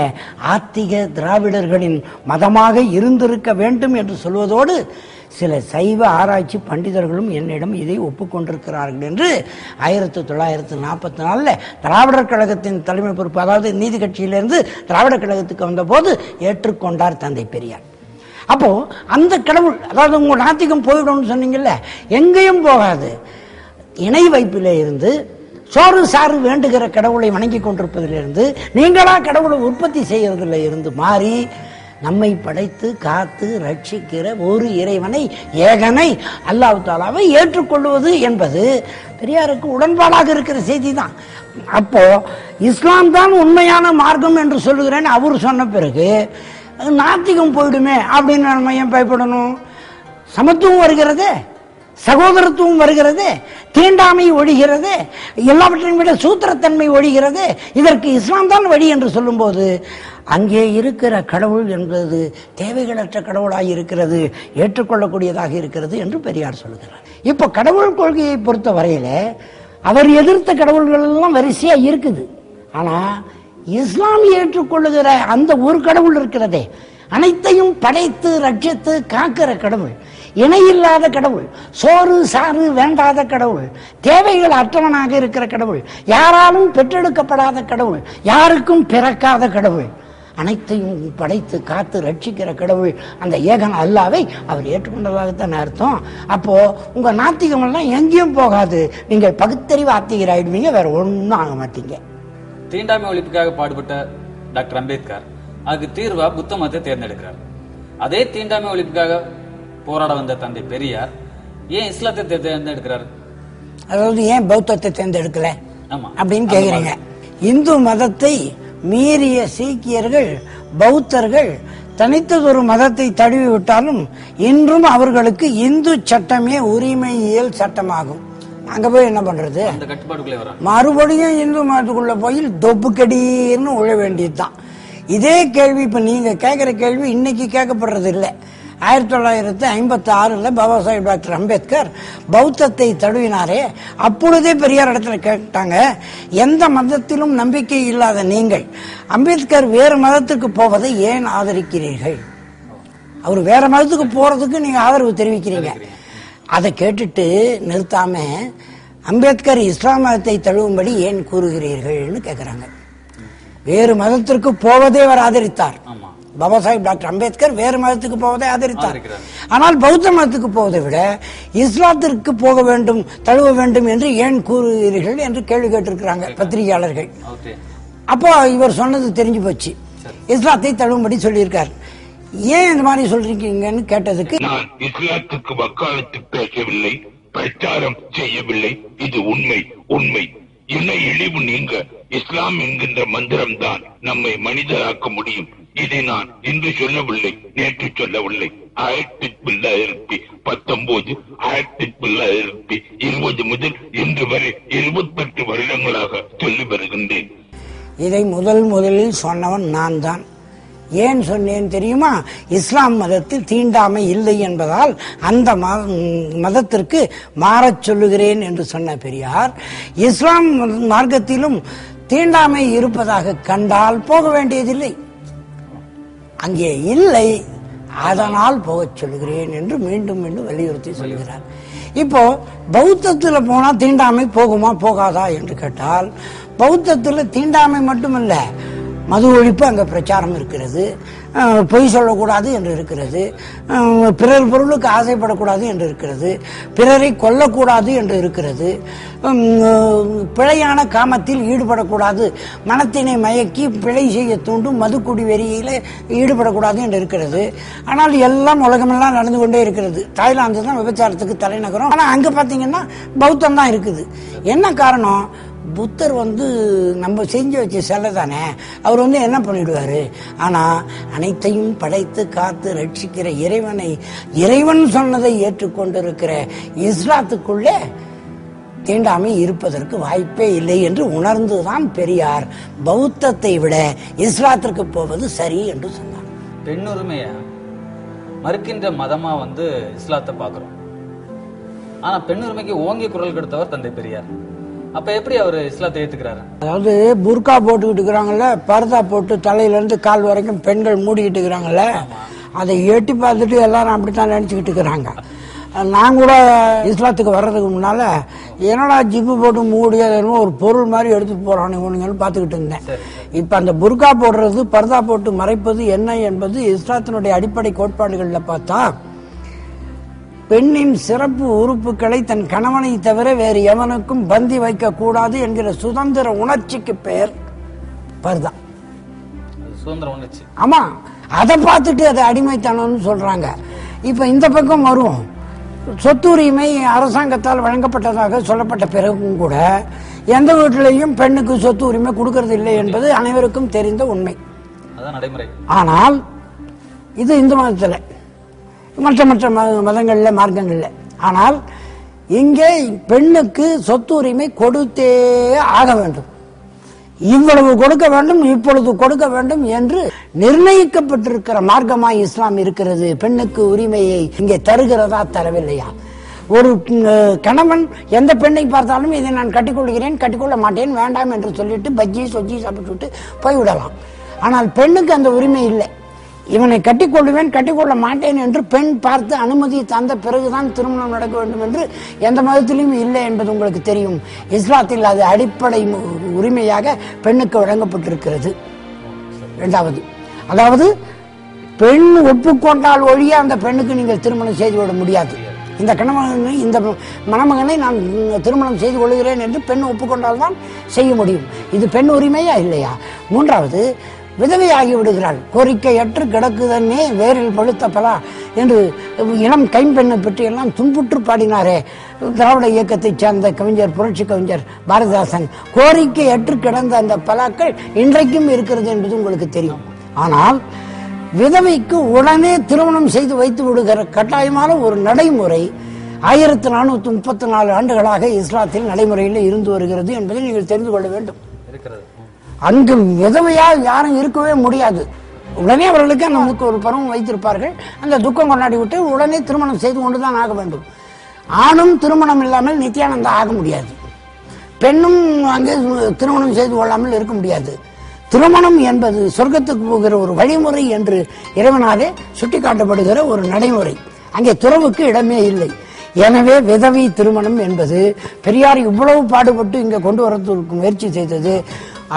ஆத்திக திராவிடர்களின் மதமாக இருந்திருக்க வேண்டும் என்று சொல்வதோடு சில சைவ ஆராய்ச்சி பண்டிதர்களும் என்னிடம் இதை ஒப்புக்கொண்டிருக்கிறார்கள் என்று 1944 திராவிடர் கழகத்தின் தலைமை பொறுப்பு, அதாவது நீதி கட்சியிலிருந்து திராவிடர் கழகத்துக்கு வந்தபோது ஏற்றுக்கொண்டார் தந்தை பெரியார். அப்போ அந்த கடவுள், அதாவது உங்க நாத்திகம் போயிடும்னு சொன்னீங்கல்ல, எங்கேயும் போகாது. இணை வைப்பிலே இருந்து சோறு சாறு வேண்டுகிற கடவுளை வணங்கி கொண்டிருப்பதிலிருந்து, நீங்களா கடவுளை உற்பத்தி செய்யறதுல இருந்து மாறி நம்மை படைத்து காத்து ரட்சிக்கிற ஒரு இறைவனை, ஏகனை, அல்லாஹ் தாலாவை ஏற்றுக்கொள்வது என்பது பெரியாருக்கு உடன்பாடாக இருக்கிற செய்தி தான். அப்போ இஸ்லாம் தான் உண்மையான மார்க்கம் என்று சொல்லுகிறேன் அவர் சொன்ன பிறகு நாத்திகம் போயிடுமே அப்படின்னு நம்ம ஏன் பயப்படணும்? சமத்துவம் வருகிறது, சகோதரத்துவம் வருகிறது, தீண்டாமை ஒழிகிறது, எல்லாவற்றையும் விட சூத்திரத்தன்மை ஒழிகிறது. இதற்கு இஸ்லாம் தான் வழி என்று சொல்லும்போது அங்கே இருக்கிற கடவுள் என்பது தேவைகளற்ற கடவுளாக இருக்கிறது, ஏற்றுக்கொள்ளக்கூடியதாக இருக்கிறது என்று பெரியார் சொல்கிறார். இப்போ கடவுள் கொள்கையை பொறுத்த வரையில அவர் எதிர்த்த கடவுள்கள் எல்லாம் வரிசையா இருக்குது. ஆனா இஸ்லாம் ஏற்றுக்கொள்ளுகிற அந்த ஒரு கடவுள் இருக்கிறதே, அனைத்தையும் படைத்து ரட்சித்து காக்கிற கடவுள், இணையில்லாத கடவுள், சோறு சாறு வேண்டாத கடவுள், தேவைகள் அற்றவனாக இருக்கிற கடவுள், யாராலும் பெற்றெடுக்கப்படாத கடவுள், யாருக்கும் பிறக்காத கடவுள், அனைத்தையும் படைத்து காத்து ரட்சிக்கிற கடவுள், அந்த ஏகன் அல்லாவை அவர் ஏற்றுக்கொண்டதாகத்தான் அர்த்தம். அப்போ உங்க நாத்திகம் எல்லாம் எங்கேயும் போகாது, நீங்கள் பகுத்தறிவு ஆத்திகர் ஆயிடுவீங்க, வேற ஒன்றும் ஆக மாட்டீங்க. தீண்டாமை ஒழிப்புக்காக பாடுபட்ட டாக்டர் அம்பேத்கர் அதுக்கு தீர்வா புத்த மதத்தை தேர்ந்தெடுக்கிறார். அதே தீண்டாமை ஒழிப்புக்காக போராட வந்த தந்தை பெரியார் ஏன் இஸ்லாத்தை தேர்ந்தெடுக்கிறார்? அதாவது ஏன் பௌத்தத்தை தேர்ந்தெடுக்கல அப்படின்னு கேக்குறீங்க. இந்து மதத்தை மீறிய சீக்கியர்கள், பௌத்தர்கள் தனித்ததொரு மதத்தை தழுவி விட்டாலும் இன்றும் அவர்களுக்கு இந்து சட்டமே உரிமையியல் சட்டமாகும். அங்க போய் என்ன பண்றது? மறுபடியும் இந்து மதத்துக்குள்ள போய் தொப்புக்கடின்னு உழ வேண்டியதுதான். இதே கேள்வி இப்ப நீங்க கேட்கிற கேள்வி இன்னைக்கு கேட்கப்படுறது இல்லை. 1956 பாபா சாஹேப் டாக்டர் அம்பேத்கர் பௌத்தத்தை தழுவினாரே, அப்பொழுதே பெரியார் இடத்துல கேட்டாங்க, எந்த மதத்திலும் நம்பிக்கை இல்லாத நீங்கள் அம்பேத்கர் வேறு மதத்துக்கு போவதை ஏன் ஆதரிக்கிறீர்கள்? அவர் வேற மதத்துக்கு போறதுக்கு நீங்க ஆதரவு தெரிவிக்கிறீங்க. அதை கேட்டுட்டு நிறுத்தாம அம்பேத்கர் இஸ்லாம் மதத்தை தழுவும்படி ஏன் கூறுகிறீர்கள்னு கேட்கிறாங்க. வேறு மதத்திற்கு போவதே அவர் ஆதரித்தார். பாபா சாஹேப் டாக்டர் அம்பேத்கர் வேறு மதத்துக்கு போவதை ஆதரித்தார். ஆனால் பௌத்த மதத்துக்கு போவதை விட இஸ்லாத்திற்கு போக வேண்டும், தழுவ வேண்டும் என்று ஏன் கூறுகிறீர்கள் என்று கேள்வி கேட்டிருக்கிறாங்க பத்திரிகையாளர்கள். அப்போ இவர் சொன்னது தெரிஞ்சு போச்சு, இஸ்லாத்தை தழுவும்படி சொல்லியிருக்கார். ஏன் இந்த மாதிரி சொல்றீங்கன்னு கேட்டதுக்கு, நான் இஸ்லாத்துக்கு வக்காலத்து பேசவில்லை, பிரச்சாரம் செய்யவில்லை, இது உண்மை. உண்மை இன இழிவு நீங்க இஸ்லாம் என்கின்ற மந்திரம் தான் நம்மை மனிதராக்க முடியும். இதை நான் இன்று சொல்லவில்லை, நேற்று சொல்லவில்லை. 1919, 1920 முதல் இன்று வரை 28 வருடங்களாக சொல்லி வருகின்றேன். இதை முதலில் சொன்னவன் நான் தான். ஏன் சொன்னேன் தெரியுமா? இஸ்லாம் மதத்தில் தீண்டாமை இல்லை என்பதால் அந்த மதத்திற்கு மாறச் சொல்லுகிறேன் என்று சொன்ன பெரியார், இஸ்லாம் மார்க்கத்திலும் தீண்டாமை இருப்பதாக கண்டால் போக வேண்டியதில்லை, அங்கே இல்லை, அதனால் போகச் சொல்லுகிறேன் என்று மீண்டும் மீண்டும் வலியுறுத்தி சொல்கிறார். இப்போ பௌத்தத்துல போனா தீண்டாமை போகுமா போகாதா என்று கேட்டால், பௌத்தத்துல தீண்டாமை மட்டுமல்ல, மது ஒழிப்பு அங்க பிரச்சாரம் இருக்கிறது, பொய் சொல்லக்கூடாது என்று இருக்கிறது, பிறர் பொருளுக்கு ஆசைப்படக்கூடாது என்று இருக்கிறது, பிறரை கொல்லக்கூடாது என்று இருக்கிறது, பிழையான காமத்தில் ஈடுபடக்கூடாது, மனத்தினை மயக்கி பிழை செய்ய தூண்டும் மதுக்குடி வெறியில ஈடுபடக்கூடாது என்று இருக்கிறது. ஆனால் எல்லாம் உலகமெல்லாம் நடந்து கொண்டே இருக்கிறது. தாய்லாந்து தான் விபச்சாரத்துக்கு தலைநகரம். ஆனால் அங்கே பார்த்தீங்கன்னா பௌத்தம் தான் இருக்குது. என்ன காரணம்? புத்தர் நம்ம செஞ்சு வச்ச சிலை தானே, அவர் என்ன பண்ணிடுவாரு? ஆனா அனைத்தையும் படைத்து காத்து ரட்சிக்கிற இறைவன் சொன்னதை ஏற்றுக்கொண்டிருக்கிற இஸ்லாத்துக்குள்ளே தீண்டாமை இருப்பதற்கு வாய்ப்பே இல்லை என்று உணர்ந்துதான் பெரியார் பௌத்தத்தை விட இஸ்லாத்திற்கு போவது சரி என்று சொன்னார். பெண்ணுரிமைய மறுக்கின்ற மதமா இஸ்லாத்தை பாக்குறோம். ஆனா பெண்ணுரிமைக்கு ஓங்கிய குரல் கொடுத்தவர் தந்தை பெரியார். அப்ப எப்படி அவர் இஸ்லாத்தை ஏத்துக்கிறாரு? அதாவது புர்கா போட்டுக்கிட்டு இருக்கிறாங்கல்ல, பர்தா போட்டு தலையில இருந்து கால் வரைக்கும் பெண்கள் மூடிக்கிட்டு இருக்கிறாங்கல்ல, அதை எட்டி பார்த்துட்டு எல்லாரும் அப்படித்தான் நினைச்சுக்கிட்டு இருக்கிறாங்க. நான் கூட இஸ்லாத்துக்கு வர்றதுக்கு முன்னால என்னடா ஜிப்பு போட்டு மூடியதுன்னு ஒரு பொருள் மாதிரி எடுத்துட்டு போறானு இவனுங்கன்னு பார்த்துக்கிட்டு இருந்தேன். இப்ப அந்த புர்கா போடுறது, பர்தா போட்டு மறைப்பது என்ன என்பது இஸ்லாத்தினுடைய அடிப்படை கோட்பாடுகள்ல பார்த்தா, பெண்ணின் சிறப்பு உறுப்புகளை தன் கணவனை தவிர வேறு எவனுக்கும் பந்தி வைக்க கூடாது என்கிற சுதந்திர உணர்ச்சிக்கு பெயர் பர்தா. சுதந்திர உணர்ச்சி. ஆமா, அதை பார்த்துட்டு அதை அடிமைத்தனம்னு சொல்றாங்க. இப்ப இந்த பக்கம் வருவோம். சொத்துரிமை அரசாங்கத்தால் வழங்கப்பட்டதாக சொல்லப்பட்ட பிறகும் கூட எந்த வீட்டிலையும் பெண்ணுக்கு சொத்து உரிமை கொடுக்கறது இல்லை என்பது அனைவருக்கும் தெரிந்த உண்மை. ஆனால் இது இந்து மதத்தில், மற்ற மதங்கள்ல மார்க்கங்கள்ல. ஆனால் இங்கே பெண்ணுக்கு சொத்து உரிமை கொடுத்தே ஆக வேண்டும், இவ்வளவு கொடுக்க வேண்டும், இப்பொழுது கொடுக்க வேண்டும் என்று நிர்ணயிக்கப்பட்டிருக்கிற மார்க்கமாய் இஸ்லாம் இருக்கிறது. பெண்ணுக்கு உரிமையை இங்கே தருகிறதா தரவில்லையா? ஒரு கணவன் எந்த பெண்ணை பார்த்தாலும் இதை நான் கட்டிக்கொள்கிறேன், கட்டிக்கொள்ள மாட்டேன், வேண்டாம் என்று சொல்லிட்டு பஜ்ஜி சொஜ்ஜி சாப்பிட்டு போய்விடலாம். ஆனால் பெண்ணுக்கு அந்த உரிமை இல்லை. இவனை கட்டிக்கொள்ளுவேன், கட்டிக்கொள்ள மாட்டேன் என்று பெண் பார்த்து அனுமதி தந்த பிறகுதான் திருமணம் நடக்க வேண்டும் என்று எந்த மதத்திலும் இல்லை என்பது உங்களுக்கு தெரியும். இஸ்லாத்தில் அது அடிப்படை உரிமையாக பெண்ணுக்கு வழங்கப்பட்டிருக்கிறது. இரண்டாவது, அதாவது பெண் ஒப்புக்கொண்டால் ஒழிய அந்த பெண்ணுக்கு நீங்கள் திருமணம் செய்து விட முடியாது. இந்த கணவனை, இந்த மணமகனை நான் திருமணம் செய்து கொள்கிறேன் என்று பெண் ஒப்புக்கொண்டால் தான் செய்ய முடியும். இது பெண் உரிமையா இல்லையா? மூன்றாவது, விதவையாகி விடுகிறாள், கோரிக்கையற்று கிடக்குதன்னே வேரில் பழுத்த பலா என்று இளம் கைம்பெண்ணை பற்றி எல்லாம் துன்புற்று பாடினாரே திராவிட இயக்கத்தைச் சேர்ந்த கவிஞர், புரட்சி கவிஞர் பாரதிதாசன். கோரிக்கையற்று கிடந்த அந்த பலாக்கள் இன்றைக்கும் இருக்கிறது என்பது உங்களுக்கு தெரியும். ஆனால் விதவைக்கு உடனே திருமணம் செய்து வைத்து விடுகிற கட்டாயமான ஒரு நடைமுறை 1434 ஆண்டுகளாக இஸ்லாத்தில் நடைமுறையில் இருந்து வருகிறது என்பதை நீங்கள் தெரிந்து கொள்ள வேண்டும். அங்கு விதவையால் யாரும் இருக்கவே முடியாது. உடனே அவர்களுக்கு நமக்கு ஒரு பருவம் வைத்திருப்பார்கள், அந்த துக்கம் கொண்டாடி விட்டு உடனே திருமணம் செய்து கொண்டுதான் ஆக வேண்டும். ஆணும் திருமணம் இல்லாமல் நித்தியானந்தா ஆக முடியாது, பெண்ணும் அங்கே திருமணம் செய்து கொள்ளாமல் இருக்க முடியாது. திருமணம் என்பது சொர்க்கத்துக்கு போகிற ஒரு வழிமுறை என்று இறைவனாலே சுட்டிக்காட்டப்படுகிற ஒரு நடைமுறை. அங்கே துறவுக்கு இடமே இல்லை. எனவே விதவை திருமணம் என்பது பெரியார் இவ்வளவு பாடுபட்டு இங்க கொண்டு வரதுக்கு முயற்சி செய்தது.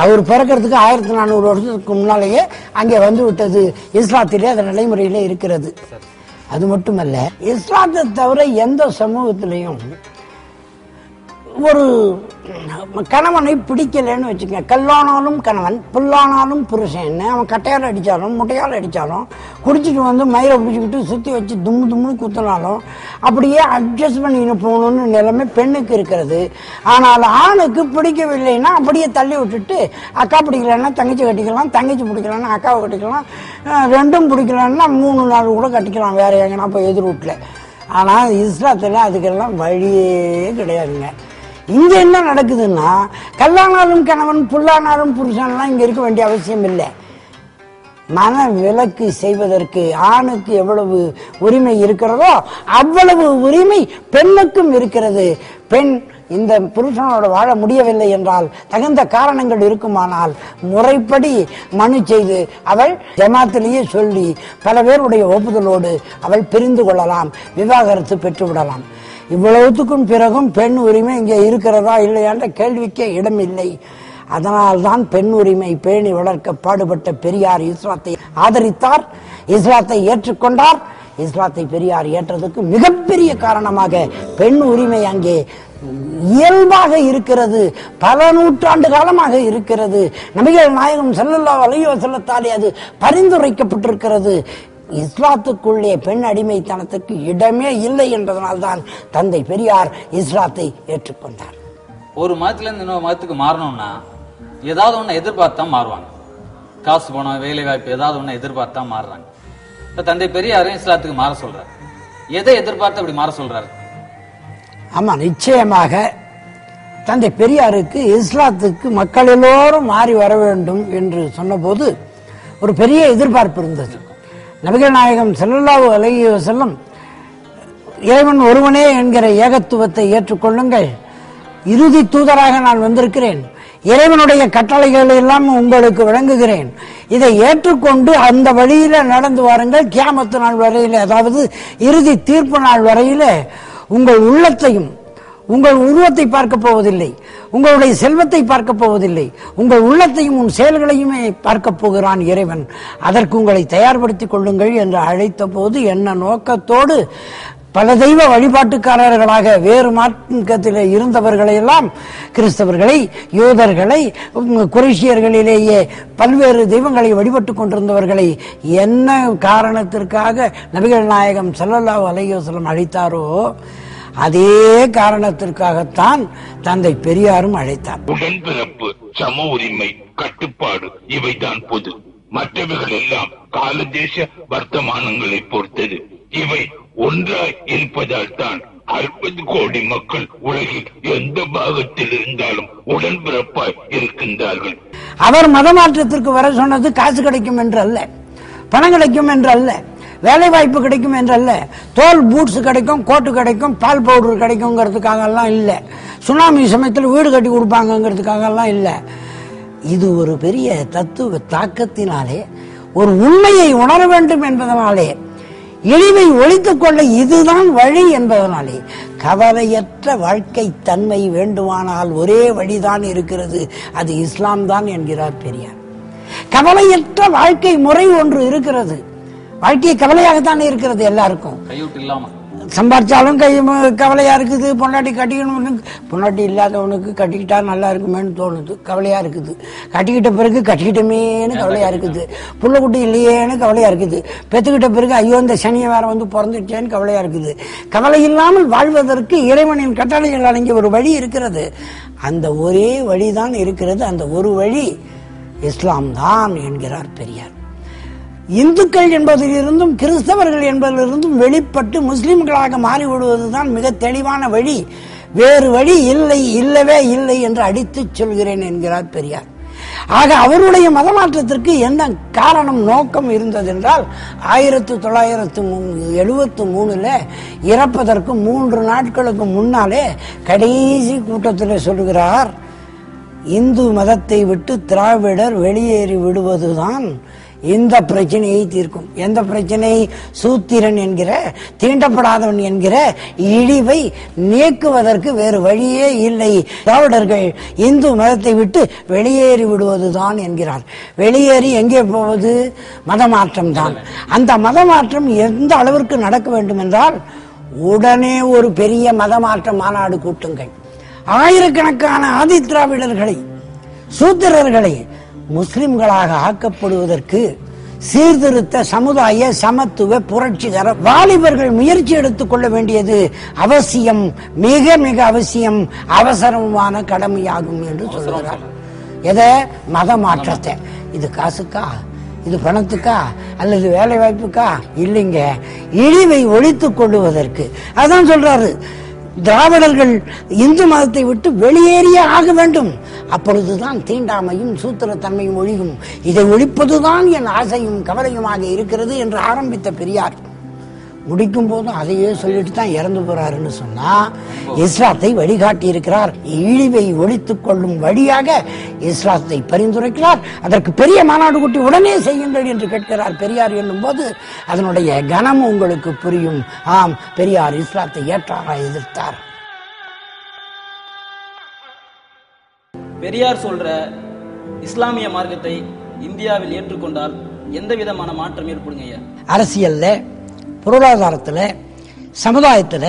அவர் பிறக்கிறதுக்கு 1400 வருஷத்துக்கு முன்னாலேயே அங்கே வந்து விட்டது. இஸ்லாத்திலே அது நடைமுறையிலே இருக்கிறது. அது மட்டுமல்ல, இஸ்லாத்தை தவிர எந்த சமூகத்திலையும் ஒரு கணவனை பிடிக்கலன்னு வச்சுக்க, கல்லானாலும் கணவன், புல்லானாலும் புருஷன், அவன் கட்டையால் அடித்தாலும் முட்டையால் அடித்தாலும், குடிச்சிட்டு வந்து மயிரை பிடிச்சிக்கிட்டு சுற்றி வச்சு தும்முன்னு குத்தினாலும் அப்படியே அட்ஜஸ்ட் பண்ணின்னு போகணுன்னு நிலைமை பெண்ணுக்கு இருக்கிறது. ஆனால் ஆணுக்கு பிடிக்கவில்லைன்னா அப்படியே தள்ளி விட்டுட்டு, அக்கா பிடிக்கலன்னா தங்கச்சி கட்டிக்கலாம், தங்கச்சி பிடிக்கலன்னா அக்காவை கட்டிக்கலாம், ரெண்டும் பிடிக்கலன்னா 3 நாள் கூட கட்டிக்கலாம் வேற எங்கன்னா போய் எதிர் வீட்டில். ஆனால் இஸ்லாத்தில் அதுக்கெல்லாம் வழியே கிடையாதுங்க. இங்க என்ன நடக்குதுன்னா, கல்லானாலும் கணவன் புல்லானாலும் புருஷன்லாம் இங்க இருக்க வேண்டிய அவசியம் இல்லை. மன விலக்கு செய்வதற்கு ஆணுக்கு எவ்வளவு உரிமை இருக்கிறதோ அவ்வளவு உரிமை பெண்ணுக்கும் இருக்கிறது. பெண் இந்த புருஷனோட வாழ முடியவில்லை என்றால், தகுந்த காரணங்கள் இருக்குமானால் முறைப்படி மனு செய்து அவள் ஜமாத்திலேயே சொல்லி பல பேருடைய ஒப்புதலோடு அவள் பிரிந்து கொள்ளலாம், விவாகரத்து பெற்றுவிடலாம். இவ்வளவுத்துக்கும் பிறகும் பெண் உரிமை இங்கே இருக்கிறதா இல்லையான்ற கேள்விக்கே இடமில்லை. அதனால்தான் பெண் உரிமை பேணி வளர்க்க பாடுபட்ட பெரியார் இஸ்லாத்தை ஆதரித்தார், இஸ்லாத்தை ஏற்றுக்கொண்டார். இஸ்லாத்தை பெரியார் ஏற்றதுக்கு மிகப்பெரிய காரணமாக பெண் உரிமை அங்கே இயல்பாக இருக்கிறது, பல நூற்றாண்டு காலமாக இருக்கிறது. நபிகள் நாயகம் ஸல்லல்லாஹு அலைஹி வஸல்லத்தாலே அது பரிந்துரைக்கப்பட்டிருக்கிறது. இஸ்லாத்துக்குள்ளே பெண் அடிமைத்தனத்துக்கு இடமே இல்லை என்பதனால்தான் தந்தை பெரியார் இஸ்லாத்தை ஏற்றுக்கொண்டார். ஒரு மதத்துல இருந்து இன்னொரு மதத்துக்கு மாறணும்னா ஏதாவது ஒண்ணு எதிர்பார்த்தா மாறுவாங்க. காசு பணம், வேலை வாய்ப்பு, ஏதாவது ஒண்ணு எதிர்பார்த்தா மாறுறாங்க. இப்ப தந்தை பெரியாரும் இஸ்லாத்துக்கு மாற சொல்றாரு. எதை எதிர்பார்த்து அப்படி மாற சொல்றாரு? ஆமா, நிச்சயமாக தந்தை பெரியாருக்கு இஸ்லாத்துக்கு மக்கள் எல்லோரும் மாறி வர வேண்டும் என்று சொன்னபோது ஒரு பெரிய எதிர்பார்ப்பு இருந்தது. நபிகள் நாயகம் ஸல்லல்லாஹு அலைஹி வஸல்லம் இறைவன் ஒருவனே என்கிற ஏகத்துவத்தை ஏற்றுக்கொள்ளுங்கள், இறுதி தூதராக நான் வந்திருக்கிறேன், இறைவனுடைய கட்டளைகள் எல்லாம் உங்களுக்கு வழங்குகிறேன், இதை ஏற்றுக்கொண்டு அந்த வழியில நடந்து வாருங்கள். கியாமத்து நாள் வரையில, அதாவது இறுதி தீர்ப்பு நாள் வரையில உங்கள் உள்ளத்தையும் உங்கள் உருவத்தை பார்க்க போவதில்லை, உங்களுடைய செல்வத்தை பார்க்க போவதில்லை, உங்கள் உள்ளத்தையும் உன் செயல்களையுமே பார்க்க போகிறான் இறைவன். அதற்கு உங்களை தயார்படுத்திக் கொள்ளுங்கள் என்று அழைத்த போது என்ன நோக்கத்தோடு பல தெய்வ வழிபாட்டுக்காரர்களாக வேறு மார்க்கத்தில் இருந்தவர்களை எல்லாம், கிறிஸ்தவர்களை, யூதர்களை, குறைஷியர்களிலேயே பல்வேறு தெய்வங்களை வழிபட்டு கொண்டிருந்தவர்களை என்ன காரணத்திற்காக நபிகள் நாயகம் ஸல்லல்லாஹு அலைஹி வஸல்லம் அழைத்தாரோ அதே காரணத்திற்காகத்தான் தந்தை பெரியாரும் அழைத்தார். உடன்பிறப்பு, சம உரிமை, கட்டுப்பாடு இவைதான் பொது. மற்றவைகள் எல்லாம் காலதேச வர்த்தமானங்களை பொறுத்தது. இவை ஒன்றாய் இருப்பதால் தான் 60 கோடி மக்கள் உலகில் எந்த பாகத்தில் இருந்தாலும் உடன்பிறப்பாய் இருக்கின்றார்கள். அவர் மதமாற்றத்திற்கு வர சொன்னது காசு கிடைக்கும் என்று அல்ல, பணம் கிடைக்கும் என்று அல்ல, வேலை வாய்ப்பு கிடைக்கும் என்றல்ல, தோல் பூட்ஸ் கிடைக்கும், கோட்டு கிடைக்கும், பால் பவுடர் கிடைக்குங்கிறதுக்காக எல்லாம் இல்லை, சுனாமி சமயத்தில் வீடு கட்டி கொடுப்பாங்கிறதுக்காக எல்லாம் இல்லை. இது ஒரு பெரிய தத்துவ தாக்கத்தினாலே, ஒரு உண்மையை உணர வேண்டும் என்பதனாலே, இழிவை ஒழித்துக் கொள்ள இதுதான் வழி என்பதனாலே, கவலையற்ற வாழ்க்கை தன்மை வேண்டுமானால் ஒரே வழிதான் இருக்கிறது, அது இஸ்லாம் தான் என்கிறார் பெரியார். கவலையற்ற வாழ்க்கை முறை ஒன்று இருக்கிறது. வாழ்க்கை கவலையாகத்தானே இருக்கிறது எல்லாருக்கும். கையூட்டு இல்லாம சம்பாரிச்சாலும் கவலையா இருக்குது. பொண்டாட்டி கட்டிக்கணும், பொண்டாட்டி இல்லாதவனுக்கு கட்டிக்கிட்டா நல்லா இருக்குமேன்னு தோணுது, கவலையா இருக்குது. கட்டிக்கிட்ட பிறகு கட்டிக்கிட்டமேன்னு கவலையா இருக்குது. புள்ள குட்டி இல்லையேன்னு கவலையா இருக்குது. பெத்துக்கிட்ட பிறகு ஐயோ இந்த சனியை வேற வந்து பிறந்துட்டேன்னு கவலையா இருக்குது. கவலை இல்லாமல் வாழ்வதற்கு இறைவனின் கட்டளைகள் அடங்கிய ஒரு வழி இருக்கிறது. அந்த ஒரே வழிதான் இருக்கிறது. அந்த ஒரு வழி இஸ்லாம் தான் என்கிறார் பெரியார். இந்துக்கள் என்பதிலிருந்தும் கிறிஸ்தவர்கள் என்பதிலிருந்தும் வெளிப்பட்டு முஸ்லிம்களாக மாறிவிடுவதுதான் மிக தெளிவான வழி. வேறு வழி இல்லை, இல்லவே இல்லை என்று அடித்து சொல்கிறேன் என்கிறார் பெரியார். ஆக அவருடைய மதமாற்றத்திற்கு என்ன காரணம், நோக்கம் இருந்தது என்றால் 1973 இறப்பதற்கு 3 நாட்களுக்கு முன்னாலே கடைசி கூட்டத்தில் சொல்கிறார், இந்து மதத்தை விட்டு திராவிடர் வெளியேறி விடுவதுதான் இந்த பிரச்சனையை தீர்க்கும். எந்த பிரச்சனை? சூத்திரன் என்கிற, தீண்டப்படாதவன் என்கிற இழிவை நீக்குவதற்கு வேறு வழியே இல்லை. திராவிடர்கள் இந்து மதத்தை விட்டு வெளியேறி விடுவதுதான் என்கிறார். வெளியேறி எங்கே போவது? மதமாற்றம் தான். அந்த மதமாற்றம் எந்த அளவிற்கு நடக்க வேண்டும் என்றால், உடனே ஒரு பெரிய மதமாற்ற மாநாடு கூட்டுங்கள். ஆயிரக்கணக்கான ஆதி திராவிடர்களை, சூத்திரர்களை முஸ்லிம்களாக ஆக்கப்படுவதற்கு சீர்திருத்த சமுதாய சமத்துவ புரட்சிகர வாலிபர்கள் முயற்சி எடுத்துக் கொள்ள வேண்டியது அவசியம், மிக மிக அவசியம், அவசரமான கடமையாகும் என்று சொல்கிறார். எதை? மத மாற்றத்தை. இது காசுக்கா, இது பணத்துக்கா, அல்லது வேலை வாய்ப்புக்கா? இல்லைங்க, இழிவை ஒழித்துக் கொள்ளுவதற்கு. அதான் சொல்றாரு, திராவிடர்கள் இந்து மதத்தை விட்டு வெளியேறியே ஆக வேண்டும். அப்பொழுதுதான் தீண்டாமையும் சூத்திரத்தன்மையும் ஒழியும். இதை ஒழிப்பதுதான் என் ஆசையும் கவலையுமாக இருக்கிறது என்று ஆரம்பித்த பெரியார் முடிக்கும் போதும் அதையே சொல்லிட்டு தான் இறந்து போறாருன்னு சொன்னா, இஸ்லாத்தை வழிகாட்டி இருக்கிறார். இழிவை ஒழித்துக் கொள்ளும் வழியாக இஸ்லாத்தை பரிந்துரைக்கிறார். அதற்கு பெரிய மாநாடு கூட்டி உடனே செய்யுங்கள் என்று கேட்கிறார் பெரியார் என்னும் போது அதனுடைய கனம் உங்களுக்கு புரியும். ஆம், பெரியார் இஸ்லாத்தை ஏற்றாரா, எதிர்த்தார்? பெரியார் சொல்ற இஸ்லாமிய மார்க்கத்தை இந்தியாவில் ஏற்றுக்கொண்டால் எந்த விதமான மாற்றம் ஏற்படுங்க ஐயா? அரசியல்ல, பொருளாதாரத்துல, சமுதாயத்துல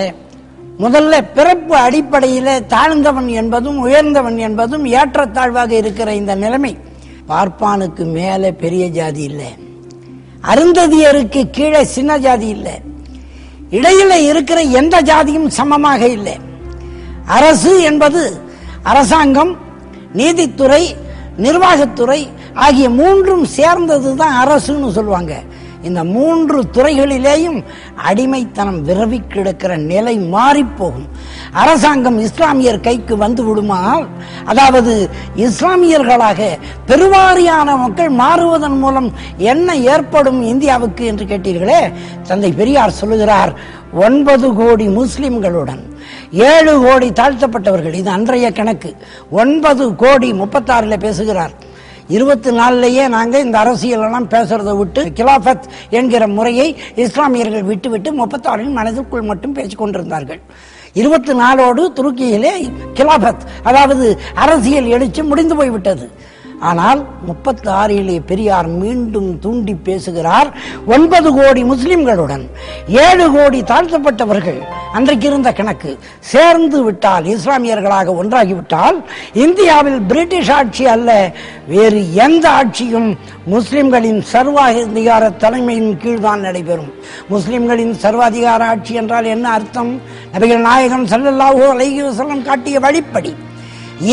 முதல்ல பிறப்பு அடிப்படையில தாழ்ந்தவன் என்பதும் உயர்ந்தவன் என்பதும் ஏற்றத்தாழ்வாக இருக்கிற இந்த நிலைமை, பார்ப்பானுக்கு மேல பெரிய ஜாதி இல்லை, அருந்ததியருக்கு கீழே சின்ன ஜாதி இல்லை, இடையில இருக்கிற எந்த ஜாதியும் சமமாக இல்லை. அரசு என்பது அரசாங்கம், நீதித்துறை, நிர்வாகத்துறை ஆகிய மூன்றும் சேர்ந்ததுதான் அரசுன்னு சொல்லுவாங்க. இந்த மூன்று துறைகளிலேயும் அடிமைத்தனம் விரவி கிடக்கிற நிலை மாறி போகும். அரசாங்கம் இஸ்லாமியர் கைக்கு வந்து விடுமானால், அதாவது இஸ்லாமியர்களாக பெருவாரியான மக்கள் மாறுவதன் மூலம் என்ன ஏற்படும் இந்தியாவுக்கு என்று கேட்டீர்களே, தந்தை பெரியார் சொல்லுகிறார், 9 கோடி முஸ்லிம்களுடன் 7 கோடி தாழ்த்தப்பட்டவர்கள், இது அன்றைய கணக்கு. 9 கோடி 36 பேசுகிறார். 24லயே நாங்க இந்த அரசியல் எல்லாம் பேசுறதை விட்டு கிலாபத் என்கிற முறையை இஸ்லாமியர்கள் விட்டு 36 மனதிற்குள் மட்டும் பேசிக் கொண்டிருந்தார்கள். 24ஓடு துருக்கியிலே கிலாபத், அதாவது அரசியல் எழுச்சி முடிந்து போய்விட்டது. ஆனால் 36 பெரியார் மீண்டும் தூண்டி பேசுகிறார். 9 கோடி முஸ்லிம்களுடன் 7 கோடி தாழ்த்தப்பட்டவர்கள் அன்றைக்கு இருந்த கணக்கு சேர்ந்து விட்டால், இஸ்லாமியர்களாக ஒன்றாகிவிட்டால், இந்தியாவில் பிரிட்டிஷ் ஆட்சி அல்ல வேறு எந்த ஆட்சியும் முஸ்லிம்களின் சர்வாதிகார தலைமையின் கீழ்தான் நடைபெறும். முஸ்லிம்களின் சர்வாதிகார ஆட்சி என்றால் என்ன அர்த்தம்? நபிகள் நாயகம் ஸல்லல்லாஹு அலைஹி வஸல்லம் காட்டிய வழிப்படி,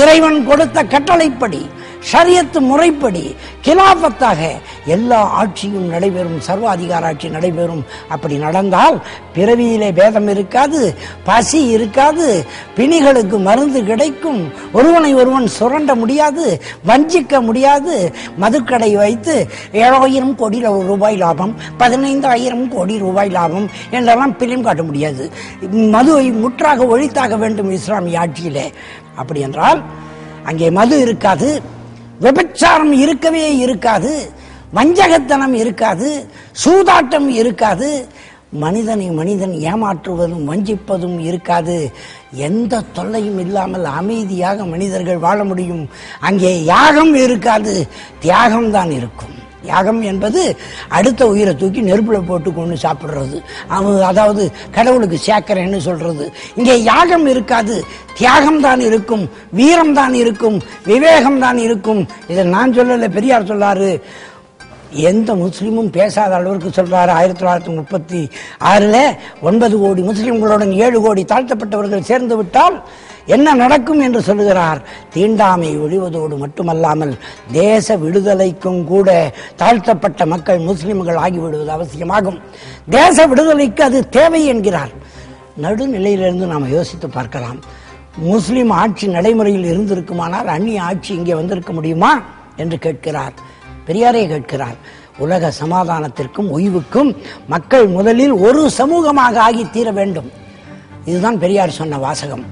இறைவன் கொடுத்த கட்டளைப்படி, ஷரியத் முறைப்படி கிலாபத்தாக எல்லா ஆட்சியும் நடைபெறும், சர்வாதிகார ஆட்சி நடைபெறும். அப்படி நடந்தால் பிறவியிலே பேதம் இருக்காது, பசி இருக்காது, பிணிகளுக்கு மருந்து கிடைக்கும், ஒருவனை ஒருவன் சுரண்ட முடியாது, வஞ்சிக்க முடியாது. மதுக்கடை வைத்து 7,000 கோடி ரூபாய் லாபம், 15,000 கோடி ரூபாய் லாபம் என்றெல்லாம் பிலிம் காட்ட முடியாது. மதுவை முற்றாக ஒழித்தாக வேண்டும் இஸ்லாமிய ஆட்சியிலே. அப்படி என்றால் அங்கே மது இருக்காது, விபச்சாரம் இருக்கவே இருக்காது, வஞ்சகத்தனம் இருக்காது, சூதாட்டம் இருக்காது, மனிதனை மனிதன் ஏமாற்றுவதும் வஞ்சிப்பதும் இருக்காது. எந்த தொல்லையும் இல்லாமல் அமைதியாக மனிதர்கள் வாழ முடியும். அங்கே யாகம் இருக்காது, தியாகம்தான் இருக்கும். யாகம் என்பது அடுத்த உயிரை தூக்கி நெருப்புல போட்டு கொண்டு சாப்பிடுறது, அதாவது கடவுளுக்கு சேர்க்கிறேன்னு சொல்றது. இங்கே யாகம் இருக்காது, தியாகம் தான் இருக்கும், வீரம் தான் இருக்கும், விவேகம் தான் இருக்கும். இதை நான் சொல்லல, பெரியார் சொல்லாரு. எந்த முஸ்லீமும் பேசாத அளவிற்கு சொல்றாரு. 1936 9 கோடி முஸ்லிம்களுடன் 7 கோடி தாழ்த்தப்பட்டவர்கள் சேர்ந்து விட்டால் என்ன நடக்கும் என்று சொல்லுகிறார். தீண்டாமை ஒழிவதோடு மட்டுமல்லாமல் தேச விடுதலைக்கும் கூட தாழ்த்தப்பட்ட மக்கள் முஸ்லிம்கள் ஆகிவிடுவது அவசியமாகும். தேச விடுதலைக்கு அது தேவை என்கிறார். நடுநிலையிலிருந்து நாம் யோசித்து பார்க்கலாம். முஸ்லிம் ஆட்சி நடைமுறையில் இருந்திருக்குமானால் அந்நிய ஆட்சி இங்கே வந்திருக்க முடியுமா என்று கேட்கிறார். பெரியாரே கேட்கிறார். உலக சமாதானத்திற்கும் ஓய்வுக்கும் மக்கள் முதலில் ஒரு சமூகமாக ஆகி தீர வேண்டும். இதுதான் பெரியார் சொன்ன வாசகம்.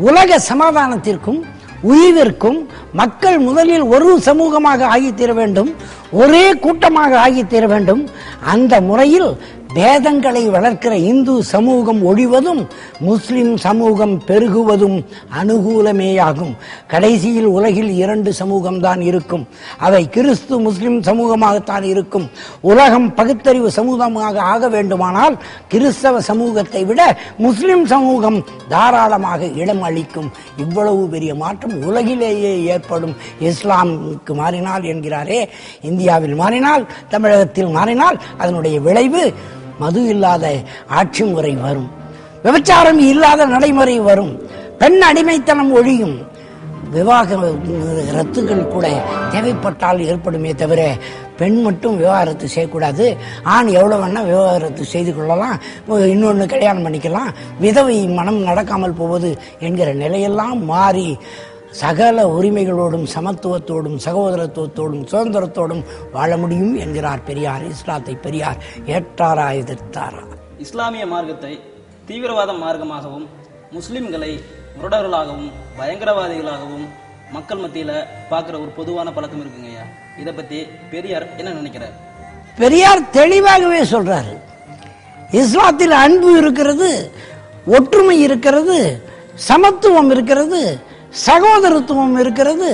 உலக சமாதானத்திற்கும் உய்விற்கும் மக்கள் முதலில் ஒரு சமூகமாக ஆகி தீர வேண்டும், ஒரே கூட்டமாக ஆகி தீர வேண்டும். அந்த முறையில் பேதங்களை வளர்க்கிற இந்து சமூகம் ஒழிவதும் முஸ்லிம் சமூகம் பெருகுவதும் அனுகூலமேயாகும். கடைசியில் உலகில் 2 சமூகம்தான் இருக்கும். அவை கிறிஸ்து முஸ்லிம் சமூகமாகத்தான் இருக்கும். உலகம் பகுத்தறிவு சமூகமாக ஆக வேண்டுமானால் கிறிஸ்தவ சமூகத்தை விட முஸ்லிம் சமூகம் தாராளமாக இடம் அளிக்கும். இவ்வளவு பெரிய மாற்றம் உலகிலேயே ஏற்படும். இஸ்லாமுக்கு மாறினால் என்கிறாரே, இந்தியாவில் மாறினால், தமிழகத்தில் மாறினால் அதனுடைய விளைவு மது இல்லாத ஆட்சி முறை வரும், விபச்சாரம் இல்லாத நடைமுறை வரும், பெண் அடிமைத்தனம் ஒழியும், விவாக ரத்துகள் கூட தேவைப்பட்டால் ஏற்படுமே தவிர பெண் மட்டும் விவாகரத்து செய்யக்கூடாது. ஆண் எவ்வளவு வேணா விவாகரத்து செய்து கொள்ளலாம், இன்னொன்று கல்யாணம் பண்ணிக்கலாம், விதவை மனம் நடக்காமல் போவது என்கிற நிலையெல்லாம் மாறி சகல உரிமைகளோடும் சமத்துவத்தோடும் சகோதரத்துவத்தோடும் சுதந்திரத்தோடும் வாழ முடியும் என்கிறார் பெரியார். இஸ்லாத்தை பெரியார் ஏற்றாரா எதிர்த்தாரா? இஸ்லாமிய மார்க்கத்தை தீவிரவாத மார்க்கமாகவும் முஸ்லிம்களை முரடர்களாகவும் பயங்கரவாதிகளாகவும் மக்கள் மத்தியில பார்க்கிற ஒரு பொதுவான பழக்கம் இருக்குங்க ஐயா. இதை பத்தி பெரியார் என்ன நினைக்கிறார்? பெரியார் தெளிவாகவே சொல்றாரு. இஸ்லாத்தில் அன்பு இருக்கிறது, ஒற்றுமை இருக்கிறது, சமத்துவம் இருக்கிறது, சகோதரத்துவம் இருக்கிறது.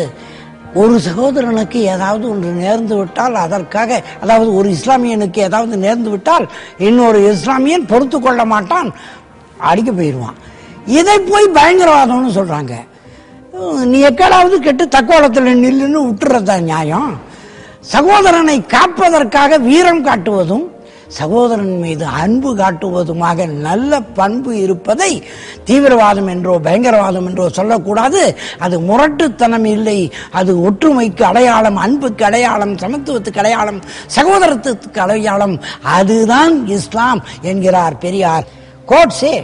ஒரு சகோதரனுக்கு ஏதாவது ஒன்று நேர்ந்து விட்டால் அதற்காக, அதாவது ஒரு இஸ்லாமியனுக்கு ஏதாவது நேர்ந்து விட்டால் இன்னொரு இஸ்லாமியன் பொறுத்து கொள்ள மாட்டான், அடிக்க போயிடுவான். இதை போய் பயங்கரவாதம்னு சொல்றாங்க. நீ எக்காலாவது கெட்டு தக்கோலத்தில் நில்லுன்னு விட்டுறதா நியாயம்? சகோதரனை காப்பதற்காக வீரம் காட்டுவதும் சகோதரன் மீது அன்பு காட்டுவதுமாக நல்ல பண்பு இருப்பதை தீவிரவாதம் என்றோ பயங்கரவாதம் என்றோ சொல்லக்கூடாது. அது முரட்டுத்தனம் இல்லை, அது ஒற்றுமைக்கு அடையாளம், அன்புக்கு அடையாளம், சமத்துவத்துக்கு அடையாளம், சகோதரத்துக்கு அடையாளம். அதுதான் இஸ்லாம் என்கிறார் பெரியார். கோட்ஸே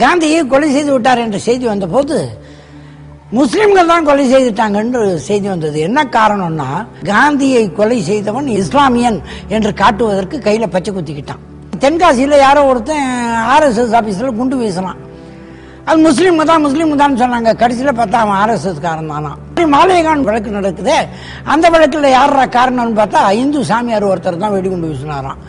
காந்தியை கொலை செய்து விட்டார் என்ற செய்தி வந்த போது முஸ்லிம்கள் தான் கொலை செய்துட்டாங்க என்று செய்தி வந்தது. என்ன காரணம்னா, காந்தியை கொலை செய்தவன் இஸ்லாமியன் என்று காட்டுவதற்கு கையில பச்சை குத்திக்கிட்டான். தென்காசியில யாரோ ஒருத்தன் RSS ஆபீஸ்ல குண்டு வீசலாம், அது முஸ்லீம் தான் சொன்னாங்க. கடைசியில பார்த்தா அவன் RSS காரன் தானா. மாலேகான் வழக்கு நடக்குது, அந்த வழக்குல யாரா காரணம்னு பார்த்தா இந்து சாமியார் ஒருத்தர் தான் வெடிகுண்டு வீசினாராம்.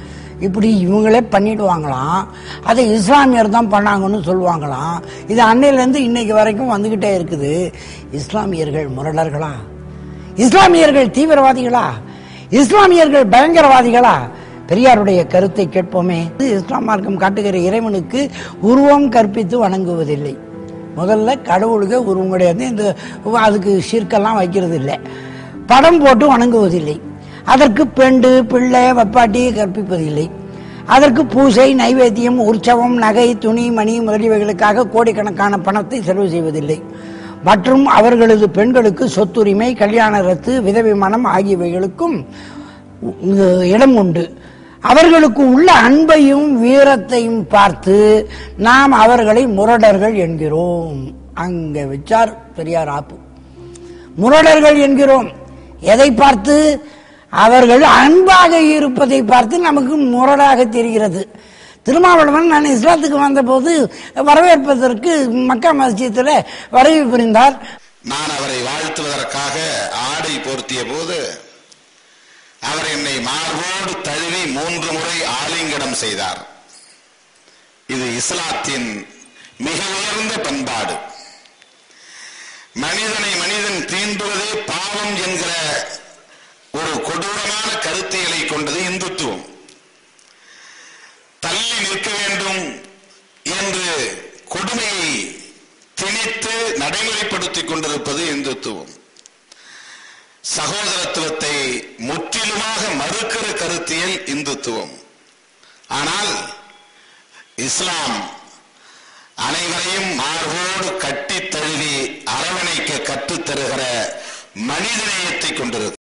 இப்படி இவங்களே பண்ணிடுவாங்களாம், அதை இஸ்லாமியர் தான் பண்ணாங்கன்னு சொல்லுவாங்களாம். இது அன்னையிலேருந்து இன்னைக்கு வரைக்கும் வந்துகிட்டே இருக்குது. இஸ்லாமியர்கள் முரடர்களா? இஸ்லாமியர்கள் தீவிரவாதிகளா? இஸ்லாமியர்கள் பயங்கரவாதிகளா? பெரியாருடைய கருத்தை கேட்போமே. இஸ்லாம் மார்க்கம் காட்டுகிற இறைவனுக்கு உருவம் கற்பித்து வணங்குவதில்லை. முதல்ல கடவுளுக்கு உருவம் கிடையாது, இந்த அதுக்கு ஷிர்கெல்லாம் வைக்கிறது இல்லை. படம் போட்டு வணங்குவதில்லை. அதற்கு பெண்டு பிள்ளை வப்பாட்டி கற்பிப்பதில்லை. அதற்கு பூசை, நைவேத்தியம், உற்சவம், நகை, துணி, மணி முதலியவைகளுக்காக கோடிக்கணக்கான பணத்தை செலவு செய்வதில்லை. மற்றும் அவர்களது பெண்களுக்கு சொத்துரிமை, கல்யாண ரத்து, விதவிமானம் ஆகியவைகளுக்கும் இடம் உண்டு. அவர்களுக்கு உள்ள அன்பையும் வீரத்தையும் பார்த்து நாம் அவர்களை முரடர்கள் என்கிறோம். அங்க வச்சார் பெரியார் ஆப்பு. முரடர்கள் என்கிறோம். எதை பார்த்து? அவர்கள் அன்பாக இருப்பதை பார்த்து நமக்கு முரடாக தெரிகிறது. திருமாவளவன் நான் இஸ்லாத்துக்கு வந்த போது வரவேற்பதற்கு மக்கா மஸ்ஜித்தில் வரவு புரிந்தார். நான் அவரை வாழ்த்துவதற்காக ஆடை போர்த்திய போது அவர் என்னை மார்போடு தழுவி 3 முறை ஆலிங்கனம் செய்தார். இது இஸ்லாத்தின் மிக உயர்ந்த பண்பாடு. மனிதனை மனிதன் தீண்டுவதே பாவம் என்கிற ஒரு கொடூரமான கருத்தியலை கொண்டது இந்துத்துவம். தள்ளி நிற்க வேண்டும் என்று கொடுமையை திணித்து நடைமுறைப்படுத்திக் கொண்டிருப்பது இந்துத்துவம். சகோதரத்துவத்தை முற்றிலுமாக மறுக்கிற கருத்தியல் இந்துத்துவம். ஆனால் இஸ்லாம் அனைவரையும் மார்போடு கட்டி தழுவி அரவணைக்க கற்றுத்தருகிற மனிதநேயத்தை கொண்டிருக்கிறது.